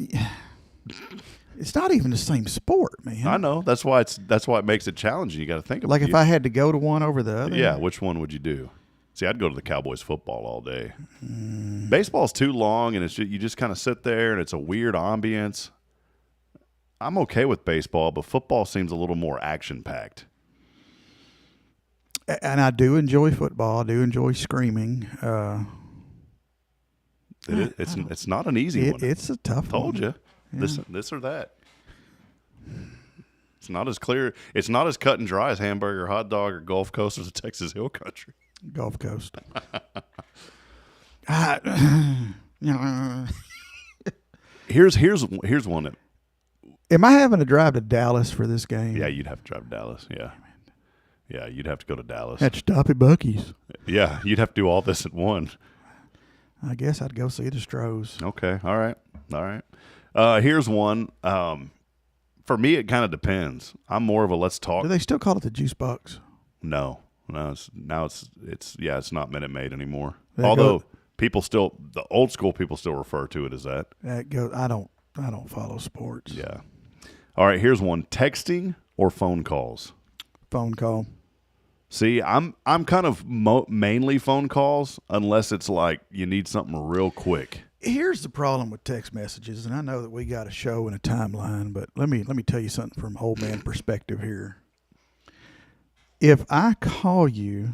it's not even the same sport, man. I know. That's why it makes it challenging. You got to think about it. Like if I had to go to one over the other. Yeah, which one would you do? See, I'd go to the Cowboys football all day. Baseball's too long, and you just kind of sit there, and it's a weird ambience. I'm okay with baseball, but football seems a little more action-packed. And I do enjoy football. I do enjoy screaming. It's not an easy one. It's a tough one. Told you. Yeah. This or that. It's not as clear. It's not as cut and dry as hamburger, hot dog, or Gulf Coast or the Texas Hill Country. Gulf Coast. Here's one that. Am I having to drive to Dallas for this game? Yeah, you'd have to drive to Dallas. Yeah. Yeah, you'd have to go to Dallas. Had to stop at Buc-ee's. Yeah, you'd have to do all this at once. I guess I'd go see the Stros. Okay, all right. Here's one. For me, it kind of depends. I'm more of a let's talk. Do they still call it the juice box? No. It's not Minute Maid anymore. Although the old school people still refer to it as that. I don't follow sports. Yeah. All right, here's one. Texting or phone calls? Phone call. See, I'm kind of mainly phone calls unless it's like you need something real quick. Here's the problem with text messages, and I know that we got a show and a timeline, but let me tell you something from old man perspective here. If I call you,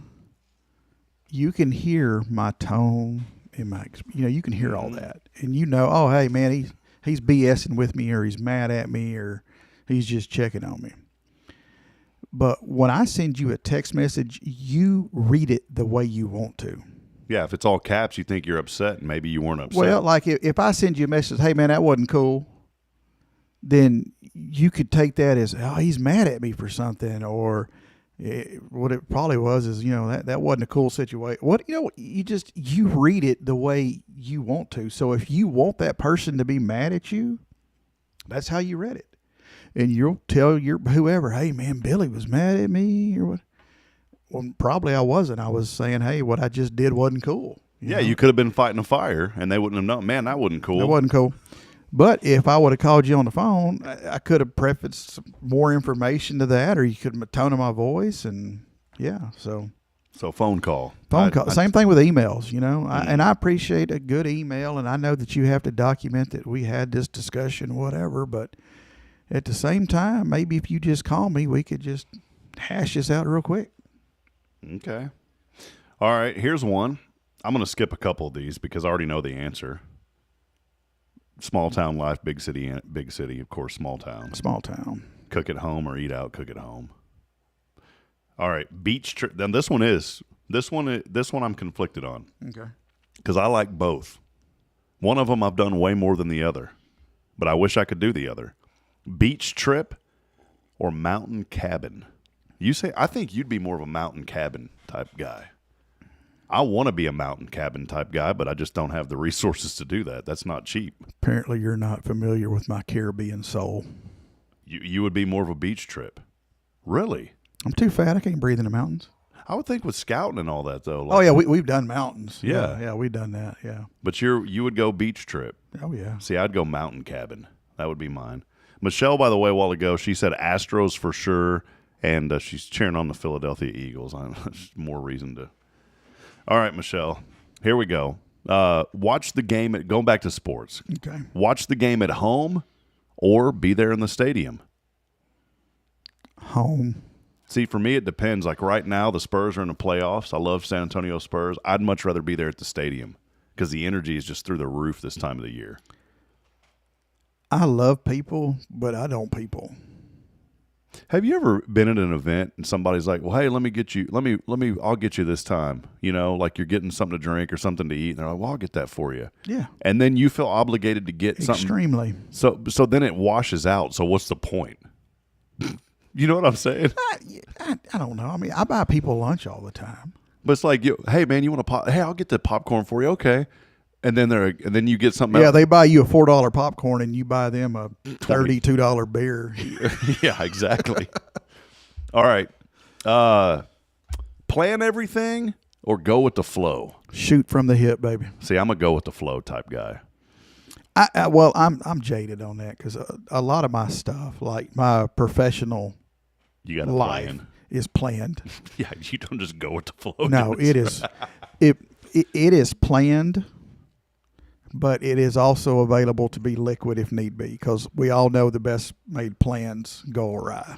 you can hear my tone and you can hear all that, and oh hey man, he's BSing with me, or he's mad at me, or he's just checking on me. But when I send you a text message, you read it the way you want to. Yeah, if it's all caps, you think you're upset, and maybe you weren't upset. Well, like if I send you a message, hey, man, that wasn't cool, then you could take that as, oh, he's mad at me for something, or what it probably was is, that wasn't a cool situation. You read it the way you want to. So if you want that person to be mad at you, that's how you read it. and you'll tell your whoever, hey man, Billy was mad at me or what. Well, probably I wasn't. I was saying, hey, what I just did wasn't cool. You could have been fighting a fire, and they wouldn't have known. Man, that wasn't cool. It wasn't cool. But if I would have called you on the phone, I could have prefaced some more information to that, or you could have tone of my voice, and so phone call. Same thing with emails, and I appreciate a good email, and I know that you have to document that we had this discussion, whatever, but at the same time, maybe if you just call me, we could just hash this out real quick. Okay. All right, here's one. I'm going to skip a couple of these because I already know the answer. Small town life, big city, of course, small town. Small town. Cook at home or eat out, cook at home. All right, beach trip. Then this one I'm conflicted on. Okay. Because I like both. One of them I've done way more than the other, but I wish I could do the other. Beach trip or mountain cabin. I think you'd be more of a mountain cabin type guy. I want to be a mountain cabin type guy, but I just don't have the resources to do that. That's not cheap. Apparently you're not familiar with my Caribbean soul. You would be more of a beach trip. Really? I'm too fat. I can't breathe in the mountains. I would think with scouting and all that, though. Oh, yeah, we've done mountains. Yeah. Yeah, we've done that, yeah. But you would go beach trip. Oh, yeah. See, I'd go mountain cabin. That would be mine. Michelle, by the way, a while ago, she said Astros for sure, and she's cheering on the Philadelphia Eagles. More reason to. All right, Michelle, here we go. Watch the game going back to sports. Okay. Watch the game at home or be there in the stadium. Home. See, for me, it depends. Like right now, the Spurs are in the playoffs. I love San Antonio Spurs. I'd much rather be there at the stadium because the energy is just through the roof this time of the year. I love people, but I don't people. Have you ever been at an event and somebody's like, well, hey, I'll get you this time. Like you're getting something to drink or something to eat. And they're like, well, I'll get that for you. Yeah. And then you feel obligated to get something. Extremely. So then it washes out. So what's the point? You know what I'm saying? I don't know. I mean, I buy people lunch all the time. But it's like, hey, man, you want to pop? Hey, I'll get the popcorn for you. Okay. And then you get something else. Yeah, they buy you a $4 popcorn and you buy them a $32 beer. Yeah, exactly. All right. Plan everything or go with the flow? Shoot from the hip, baby. See, I'm a go with the flow type guy. I'm jaded on that because a lot of my stuff, like my professional life, is planned. Yeah, you don't just go with the flow. No, it is. It is planned. But it is also available to be liquid if need be, because we all know the best made plans go awry.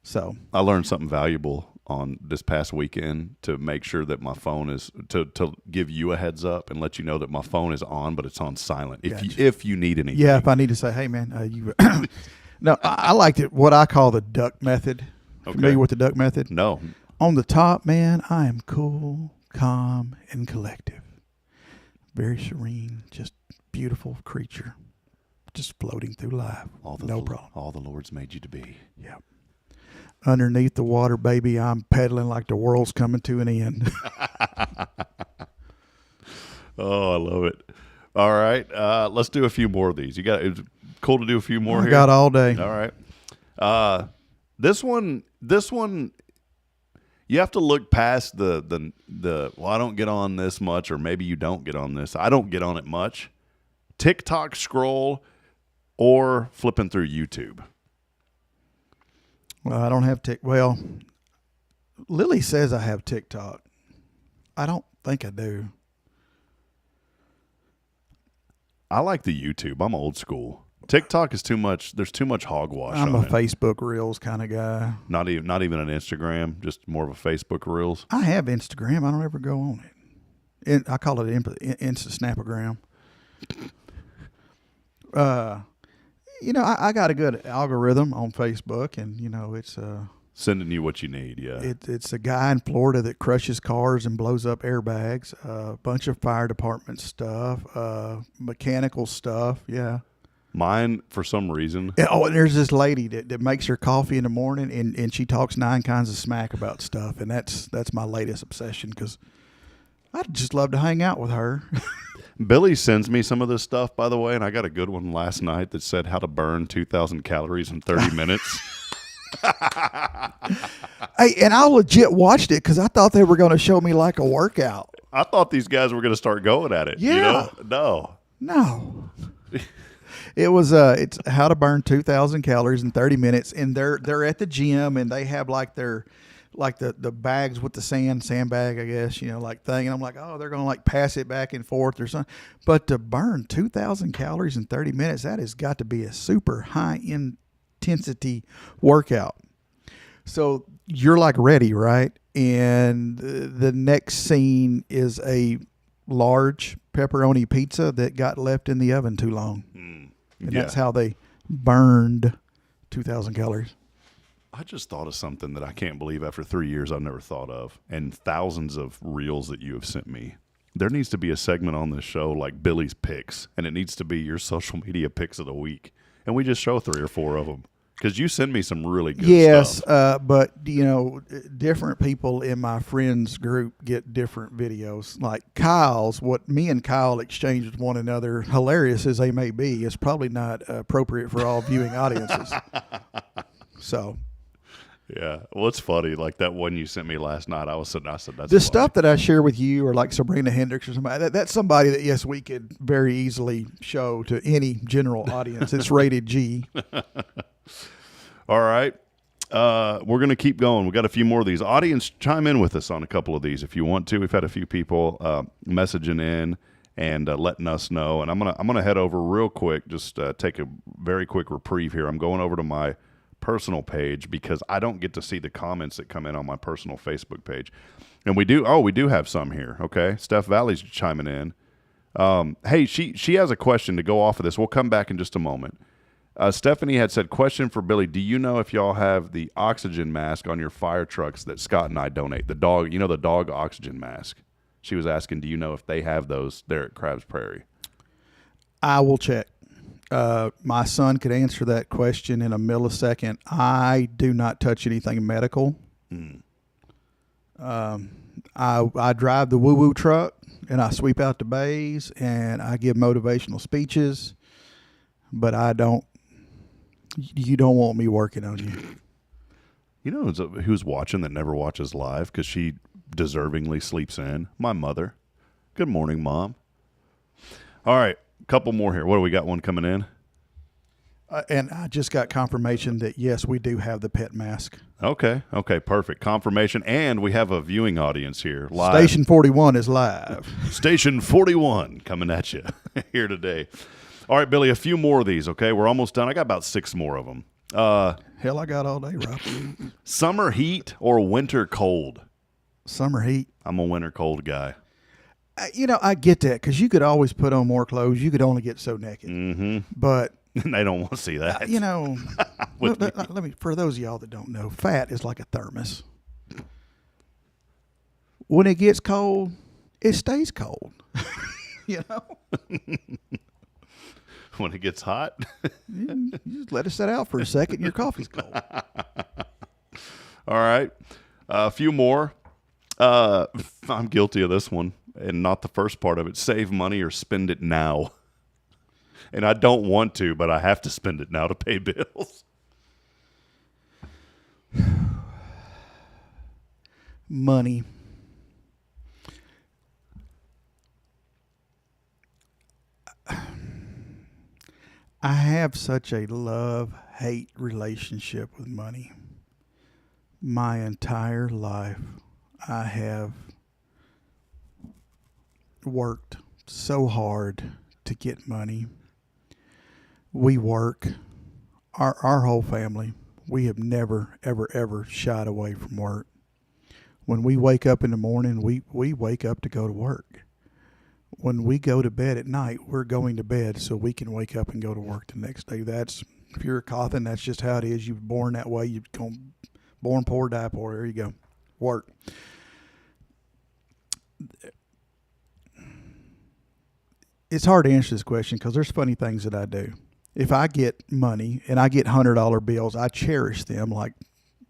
So I learned something valuable on this past weekend to make sure that my phone is to give you a heads up and let you know that my phone is on, but it's on silent. If you need anything. Yeah, if I need to say, hey man, you. No, I liked it. What I call the duck method. Okay. Familiar with the duck method? No. On the top, man, I am cool, calm, and collective. Very serene, just beautiful creature, just floating through life. No problem. All the Lord's made you to be. Yeah. Underneath the water, baby, I'm pedaling like the world's coming to an end. Oh, I love it. All right, let's do a few more of these. It's cool to do a few more here. I got all day. All right. This one. You have to look past the well, I don't get on this much, or maybe you don't get on this. I don't get on it much. TikTok scroll or flipping through YouTube. Well, I don't have Well, Lily says I have TikTok. I don't think I do. I like the YouTube. I'm old school. TikTok is too much. There's too much hogwash. I'm a Facebook Reels kind of guy. Not even an Instagram. Just more of a Facebook Reels. I have Instagram. I don't ever go on it. I call it Insta Snapagram. I got a good algorithm on Facebook, and it's sending you what you need. Yeah, it's a guy in Florida that crushes cars and blows up airbags. A bunch of fire department stuff, mechanical stuff. Yeah. Mine, for some reason. Oh, and there's this lady that makes her coffee in the morning, and she talks 9 kinds of smack about stuff, and that's my latest obsession because I'd just love to hang out with her. Billy sends me some of this stuff, by the way, and I got a good one last night that said how to burn 2,000 calories in 30 minutes. Hey, and I legit watched it because I thought they were going to show me like a workout. I thought these guys were going to start going at it. Yeah. You know? No. It was it's how to burn 2,000 calories in 30 minutes, and they're at the gym, and they have like their the bags with the sandbag, I guess, like thing, and I'm like, oh, they're gonna like pass it back and forth or something. But to burn 2,000 calories in 30 minutes, that has got to be a super high intensity workout. So you're like ready, right? And the next scene is a large pepperoni pizza that got left in the oven too long. And that's how they burned 2,000 calories. I just thought of something that I can't believe after 3 years I've never thought of, and thousands of reels that you have sent me. There needs to be a segment on this show like Billy's Picks, and it needs to be your social media picks of the week. And we just show 3 or 4 of them. Because you send me some really good stuff. Yes, but, different people in my friends group get different videos. Like Kyle's, what me and Kyle exchange with one another, hilarious as they may be, is probably not appropriate for all viewing audiences. So... Yeah, well, it's funny. Like that one you sent me last night, I said, that's the funny. Stuff that I share with you, or like Sabrina Hendricks or somebody. That's somebody that yes, we could very easily show to any general audience. It's rated G. All right, we're gonna keep going. We got a few more of these. Audience, chime in with us on a couple of these if you want to. We've had a few people messaging in and letting us know. And I'm gonna head over real quick. Just take a very quick reprieve here. I'm going over to my personal page because I don't get to see the comments that come in on my personal Facebook page. And we do have some here. Okay. Steph Valley's chiming in. Hey, she has a question to go off of this. We'll come back in just a moment. Stephanie had said, question for Billy. Do you know if y'all have the oxygen mask on your fire trucks that Scott and I donate? The dog, the dog oxygen mask. She was asking, do you know if they have those there at Crabs Prairie? I will check. My son could answer that question in a millisecond. I do not touch anything medical. I drive the woo-woo truck, and I sweep out the bays, and I give motivational speeches, but you don't want me working on you. You know who's watching that never watches live because she deservingly sleeps in? My mother. Good morning, Mom. All right. Couple more here. What do we got? One coming in? And I just got confirmation that, yes, we do have the pet mask. Okay, perfect. Confirmation. And we have a viewing audience here live. Station 41 is live. Station 41 coming at you here today. All right, Billy, a few more of these, okay? We're almost done. I got about 6 more of them. Hell, I got all day, Rob. Summer heat or winter cold? Summer heat. I'm a winter cold guy. I get that because you could always put on more clothes. You could only get so naked. Mm-hmm. But they don't want to see that. Let me, for those of y'all that don't know, fat is like a thermos. When it gets cold, it stays cold. When it gets hot, you just let it sit out for a second. Your coffee's cold. All right, a few more. I'm guilty of this one. And not the first part of it. Save money or spend it now. And I don't want to, but I have to spend it now to pay bills. Money. I have such a love-hate relationship with money. My entire life, I have worked so hard to get money. We work, our whole family, we have never, ever, ever shied away from work. When we wake up in the morning, we wake up to go to work. When we go to bed at night, we're going to bed so we can wake up and go to work the next day. If you're a Cauthen, that's just how it is. You're born that way. You're born poor, die poor. There you go. Work. It's hard to answer this question because there's funny things that I do. If I get money and I get $100 bills, I cherish them like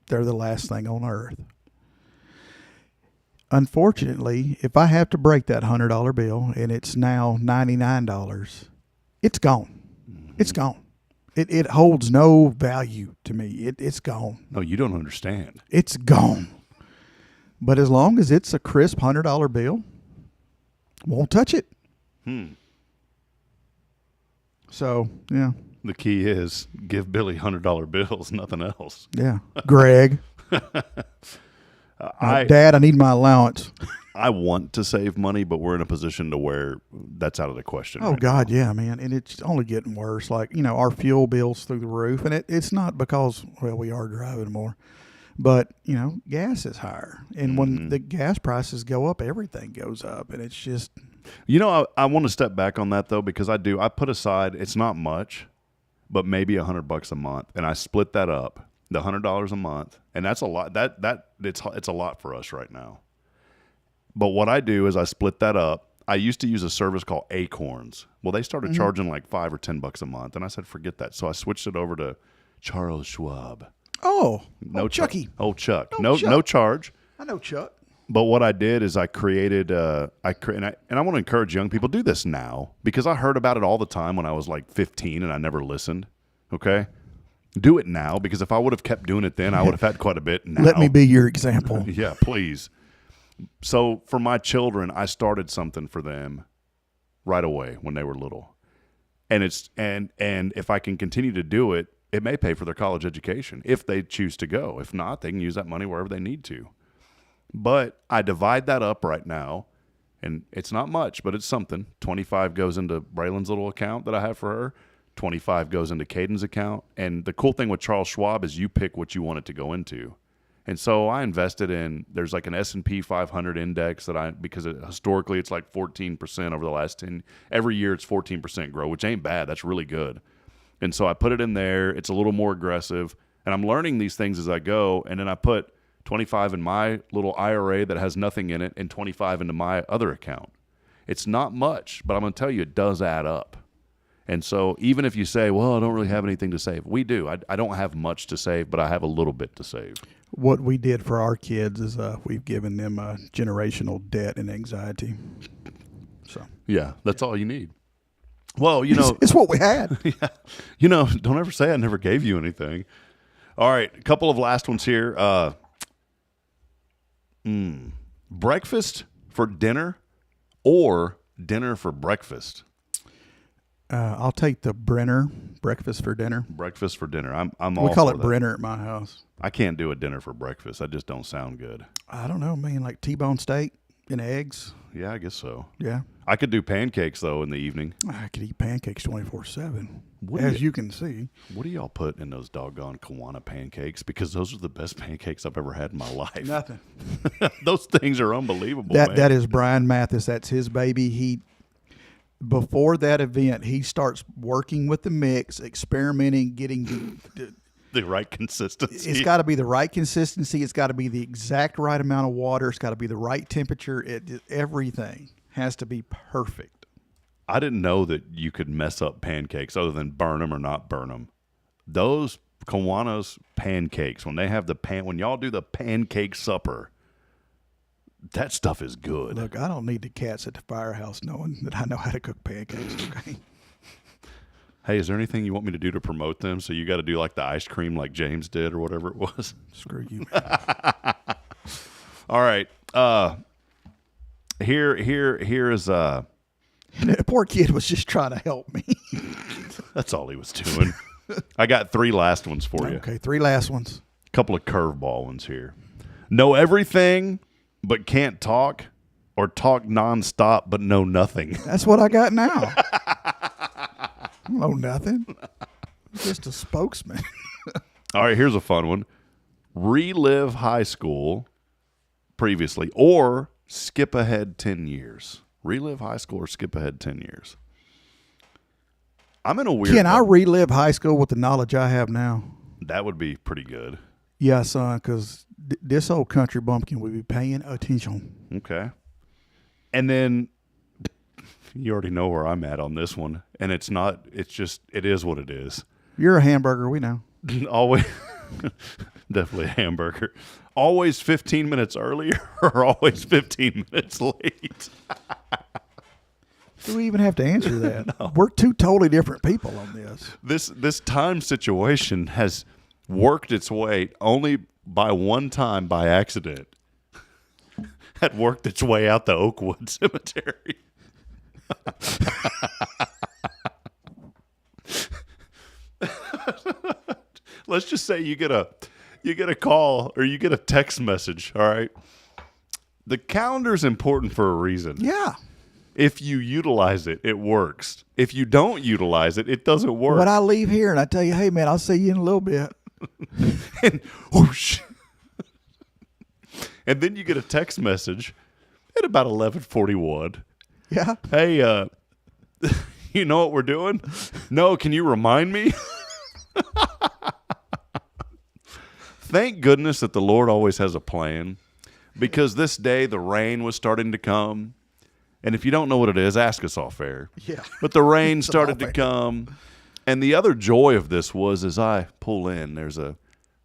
they're the last thing on earth. unfortunately, if I have to break that $100 bill and it's now $99, it's gone. It's gone. It holds no value to me. It's gone. No, you don't understand. It's gone. But as long as it's a crisp $100 bill, won't touch it. So, yeah. The key is give Billy $100 bills, nothing else. Yeah. Greg. Dad, I need my allowance. I want to save money, but we're in a position to where that's out of the question. Oh, right God, now. yeah, man. And it's only getting worse. Like, our fuel bill's through the roof. And it's not because, we are driving more. But, gas is higher. And when the gas prices go up, everything goes up. And it's just... I want to step back on that, though, because I put aside, it's not much, but maybe $100 a month. And I split that up, the $100 a month. And that's a lot. It's a lot for us right now. But what I do is I split that up. I used to use a service called Acorns. Well, they started charging like $5 or $10 a month. And I said, forget that. So I switched it over to Charles Schwab. Oh, Chucky. Old Chuck. Oh, No, Chuck. no charge. I know Chuck. But what I did is I created, and I want to encourage young people, do this now, because I heard about it all the time when I was like 15 and I never listened. Okay? Do it now, because if I would have kept doing it then, I would have had quite a bit now. Let me be your example. Yeah, please. So for my children, I started something for them right away when they were little. And if I can continue to do it, it may pay for their college education if they choose to go. If not, they can use that money wherever they need to. But I divide that up right now, and it's not much, but it's something. 25 goes into Braylon's little account that I have for her. 25 goes into Caden's account. And the cool thing with Charles Schwab is you pick what you want it to go into. And so I invested in, there's like an S&P 500 index because historically it's like 14% over the last 10. Every year it's 14% grow, which ain't bad. That's really good. And so I put it in there. It's a little more aggressive. And I'm learning these things as I go. And then I put 25 in my little IRA that has nothing in it and 25 into my other account. It's not much, but I'm going to tell you it does add up. And so even if you say, well, I don't really have anything to save, we do. I don't have much to save, but I have a little bit to save. What we did for our kids is we've given them generational debt and anxiety. So yeah, that's all you need. Well, it's what we had. Yeah. Don't ever say I never gave you anything. All right, a couple of last ones here. Breakfast for dinner or dinner for breakfast? I'll take the Brenner, breakfast for dinner. Breakfast for dinner. I'm all We call for it that. Brenner at my house. I can't do a dinner for breakfast. I just don't sound good. I don't know, man, like T-bone steak and eggs. Yeah, I guess so. Yeah. I could do pancakes, though, in the evening. I could eat pancakes 24/7, What do as you can see. What do y'all put in those doggone Kiwanis pancakes? Because those are the best pancakes I've ever had in my life. Nothing. Those things are unbelievable, man. That is Brian Mathis. That's his baby. Before that event, he starts working with the mix, experimenting, getting the right consistency. It's got to be the right consistency. It's got to be the exact right amount of water. It's got to be the right temperature. Everything has to be perfect. I didn't know that you could mess up pancakes other than burn them or not burn them. Those Kiwanis pancakes, when y'all do the pancake supper, that stuff is good. Look, I don't need the cats at the firehouse knowing that I know how to cook pancakes, okay? Hey, is there anything you want me to do to promote them? So you got to do like the ice cream like James did or whatever it was? Screw you. All right. Here is The poor kid was just trying to help me. that's all he was doing. I got 3 last ones for you. Okay, 3 last ones. A couple of curveball ones here. Know everything but can't talk, or talk nonstop but know nothing. That's what I got now. I don't know nothing. I'm just a spokesman. All right, here's a fun one. Relive high school previously or skip ahead 10 years. Relive high school or skip ahead 10 years. I'm in a weird... Can I relive high school with the knowledge I have now? That would be pretty good. Yeah, son, because this old country bumpkin will be paying attention. Okay. And then you already know where I'm at on this one. And it is what it is. You're a hamburger, we know. Always Definitely a hamburger. Always 15 minutes earlier or always 15 minutes late? Do we even have to answer that? No. We're two totally different people on this. This time situation has worked its way only by one time by accident. Had worked its way out the Oakwood Cemetery. Let's just say you get a call or you get a text message, all right? The calendar's important for a reason. Yeah. If you utilize it, it works. If you don't utilize it, it doesn't work. When I leave here and I tell you, hey, man, I'll see you in a little bit. And whoosh. And then you get a text message at about 11:41. Yeah. Hey, you know what we're doing? No, can you remind me? Thank goodness that the Lord always has a plan, because this day the rain was starting to come. And if you don't know what it is, ask us off air. Yeah. But the rain started to come. And the other joy of this was, as I pull in, there's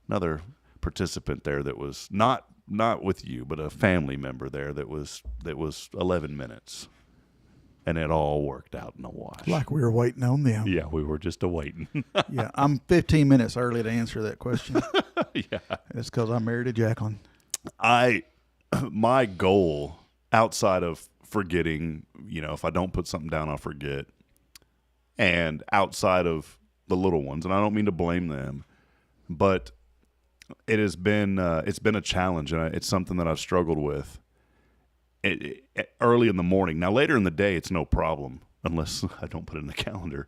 another participant there that was not with you, but a family member there that was 11 minutes. And it all worked out in a wash. Like we were waiting on them. Yeah, we were just awaiting. Yeah, I'm 15 minutes early to answer that question. Yeah. It's because I'm married to Jacqueline. My goal, outside of forgetting, if I don't put something down, I'll forget. And outside of the little ones, and I don't mean to blame them, but it's been a challenge, and it's something that I've struggled with early in the morning. Now, later in the day, it's no problem, unless I don't put it in the calendar.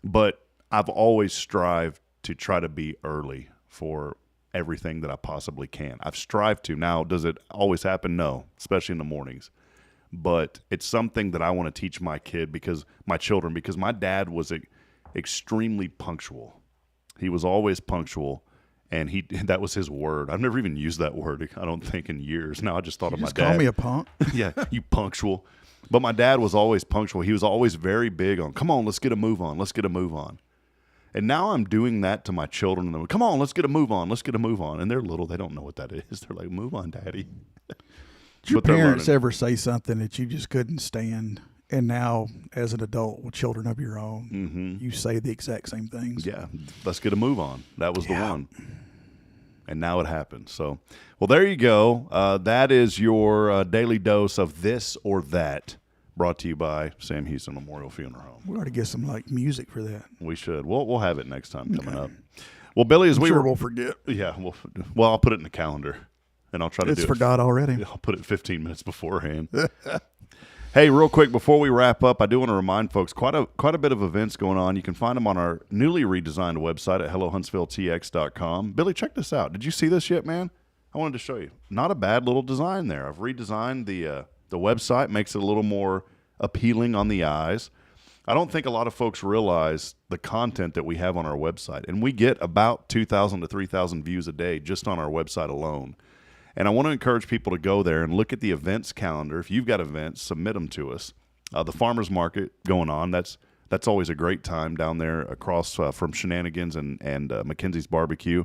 But I've always strived to try to be early for everything that I possibly can. I've strived to. Now, does it always happen? No, especially in the mornings. But it's something that I want to teach my children, because my dad was extremely punctual. He was always punctual, and that was his word. I've never even used that word, I don't think, in years. Now I just thought of my dad. Call me a punk. Yeah, you punctual. But my dad was always punctual. He was always very big on, come on, let's get a move on. Let's get a move on. And now I'm doing that to my children. And come on, let's get a move on. Let's get a move on. And they're little. They don't know what that is. They're like, move on, Daddy. Did your parents ever say something that you just couldn't stand? And now, as an adult with children of your own, you say the exact same things. Yeah, let's get a move on. That was the one. And now it happens. So, well, there you go. That is your daily dose of this or that, brought to you by Sam Houston Memorial Funeral Home. We ought to get some music for that. We should. We'll have it next time coming up. Well, Billy, we'll forget. Yeah. Well, I'll put it in the calendar, and I'll try to do it. It's forgot already. I'll put it 15 minutes beforehand. Hey, real quick before we wrap up, I do want to remind folks quite a bit of events going on. You can find them on our newly redesigned website at hellohuntsvilletx.com. Billy, check this out. Did you see this yet, man? I wanted to show you. Not a bad little design there. I've redesigned the website, makes it a little more appealing on the eyes. I don't think a lot of folks realize the content that we have on our website, and we get about 2,000 to 3,000 views a day just on our website alone. And I want to encourage people to go there and look at the events calendar. If you've got events, submit them to us. The farmers market going on, that's always a great time down there across from Shenanigans and Mackenzie's Barbecue.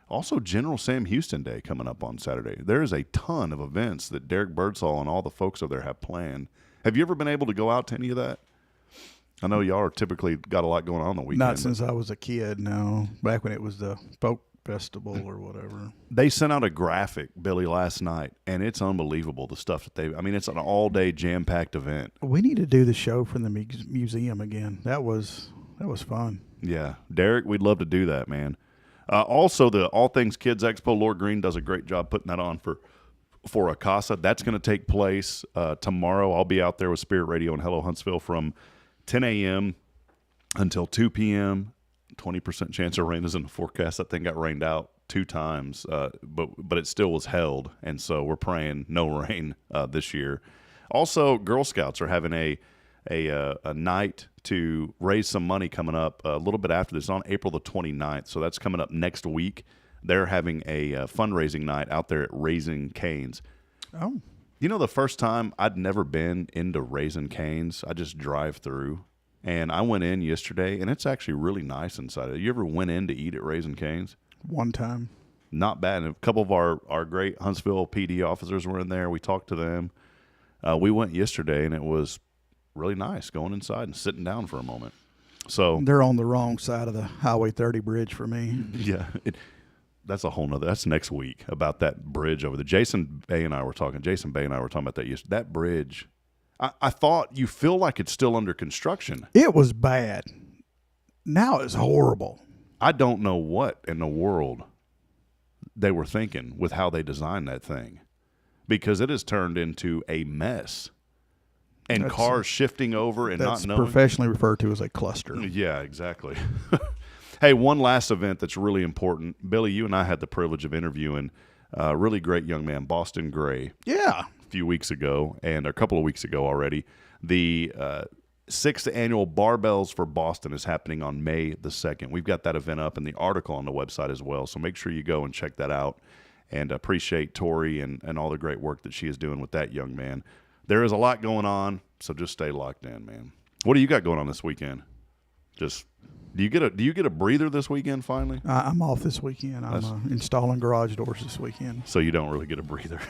Also, General Sam Houston Day coming up on Saturday. There is a ton of events that Derek Birdsall and all the folks over there have planned. Have you ever been able to go out to any of that? I know y'all are typically got a lot going on the weekend. Not since I was a kid, no. Back when it was the folk festival or whatever. They sent out a graphic, Billy, last night, and it's unbelievable, the stuff that it's an all-day jam-packed event. We need to do the show from the museum again. That was fun. Yeah. Derek, we'd love to do that, man. Also, the All Things Kids Expo, Lord Green does a great job putting that on for Acasa. That's going to take place tomorrow. I'll be out there with Spirit Radio and Hello Huntsville from 10 a.m. until 2 p.m. 20% chance of rain is in the forecast. That thing got rained out 2 times, but it still was held, and so we're praying no rain this year. Also, Girl Scouts are having a night to raise some money coming up a little bit after this on April the 29th, so that's coming up next week. They're having a fundraising night out there at Raising Cane's. Oh. You know, the first time I'd never been into Raising Cane's, I just drive through. And I went in yesterday, and it's actually really nice inside. You ever went in to eat at Raising Cane's? One time. not bad. And a couple of our great Huntsville PD officers were in there. We talked to them. We went yesterday, and it was really nice going inside and sitting down for a moment. So They're on the wrong side of the Highway 30 bridge for me. yeah, that's a whole nother. That's next week about that bridge over there. Jason Bay and I were talking about that yesterday. That bridge, I thought you feel like it's still under construction. It was bad. Now it's horrible. I don't know what in the world they were thinking with how they designed that thing, because it has turned into a mess. And cars shifting over and not knowing. That's professionally referred to as a cluster. Yeah, exactly. Hey, one last event that's really important. Billy, you and I had the privilege of interviewing a really great young man, Boston Gray. Yeah. A few weeks ago, and a couple of weeks ago already. The 6th annual Barbells for Boston is happening on May the 2nd. We've got that event up in the article on the website as well, so make sure you go and check that out, and appreciate Tori and all the great work that she is doing with that young man. There is a lot going on, so just stay locked in, man. What do you got going on this weekend? Just do you get a breather this weekend finally? I'm off this weekend. I'm installing garage doors this weekend. So you don't really get a breather.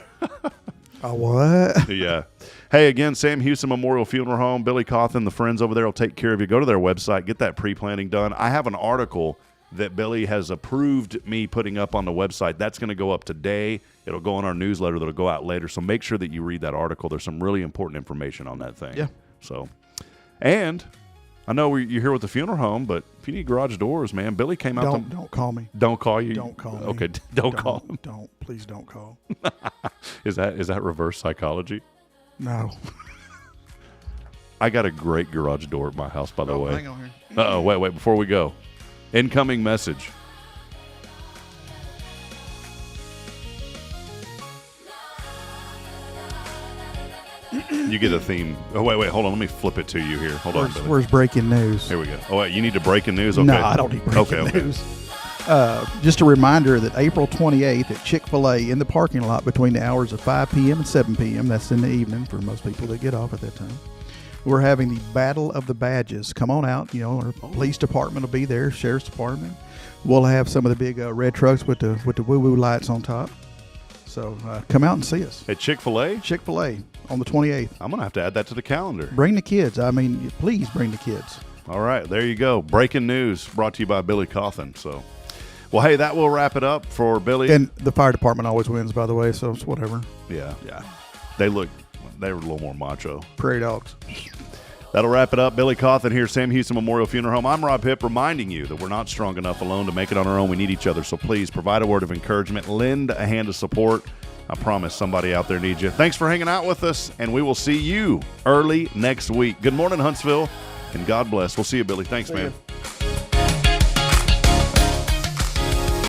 What? Yeah. Hey, again, Sam Houston Memorial Funeral Home, Billy Cauthen, the friends over there will take care of you. Go to their website, get that pre-planning done. I have an article that Billy has approved me putting up on the website. That's going to go up today. It'll go on our newsletter that'll go out later. So make sure that you read that article. There's some really important information on that thing. Yeah. So, and I know you're here with the funeral home, but if you need garage doors, man, Billy came out. Don't call me. Don't call you. Don't call me. Okay, don't call him. Please don't call. Is that reverse psychology? No. I got a great garage door at my house, by the way. Hang on here. Uh-oh, wait, before we go. Incoming message. You get a theme. Oh, wait, hold on. Let me flip it to you here. Hold on, Billy. Where's breaking news? Here we go. Oh, wait, you need to breaking news? Okay. No, I don't need breaking news. Just a reminder that April 28th at Chick-fil-A in the parking lot between the hours of 5 p.m. and 7 p.m., that's in the evening for most people that get off at that time, we're having the Battle of the Badges. Come on out. You know, our police department will be there, sheriff's department. We'll have some of the big red trucks with the woo-woo lights on top. So come out and see us. At Chick-fil-A? Chick-fil-A on the 28th. I'm going to have to add that to the calendar. Bring the kids. I mean, please bring the kids. All right, there you go. Breaking news brought to you by Billy Cauthen. So, well, hey, that will wrap it up for Billy. And the fire department always wins, by the way, so it's whatever. Yeah. They were a little more macho. Prairie dogs. That'll wrap it up. Billy Cauthen here, Sam Houston Memorial Funeral Home. I'm Rob Hipp, reminding you that we're not strong enough alone to make it on our own. We need each other. So please provide a word of encouragement. Lend a hand of support. I promise somebody out there needs you. Thanks for hanging out with us, and we will see you early next week. Good morning, Huntsville, and God bless. We'll see you, Billy. Thanks, man.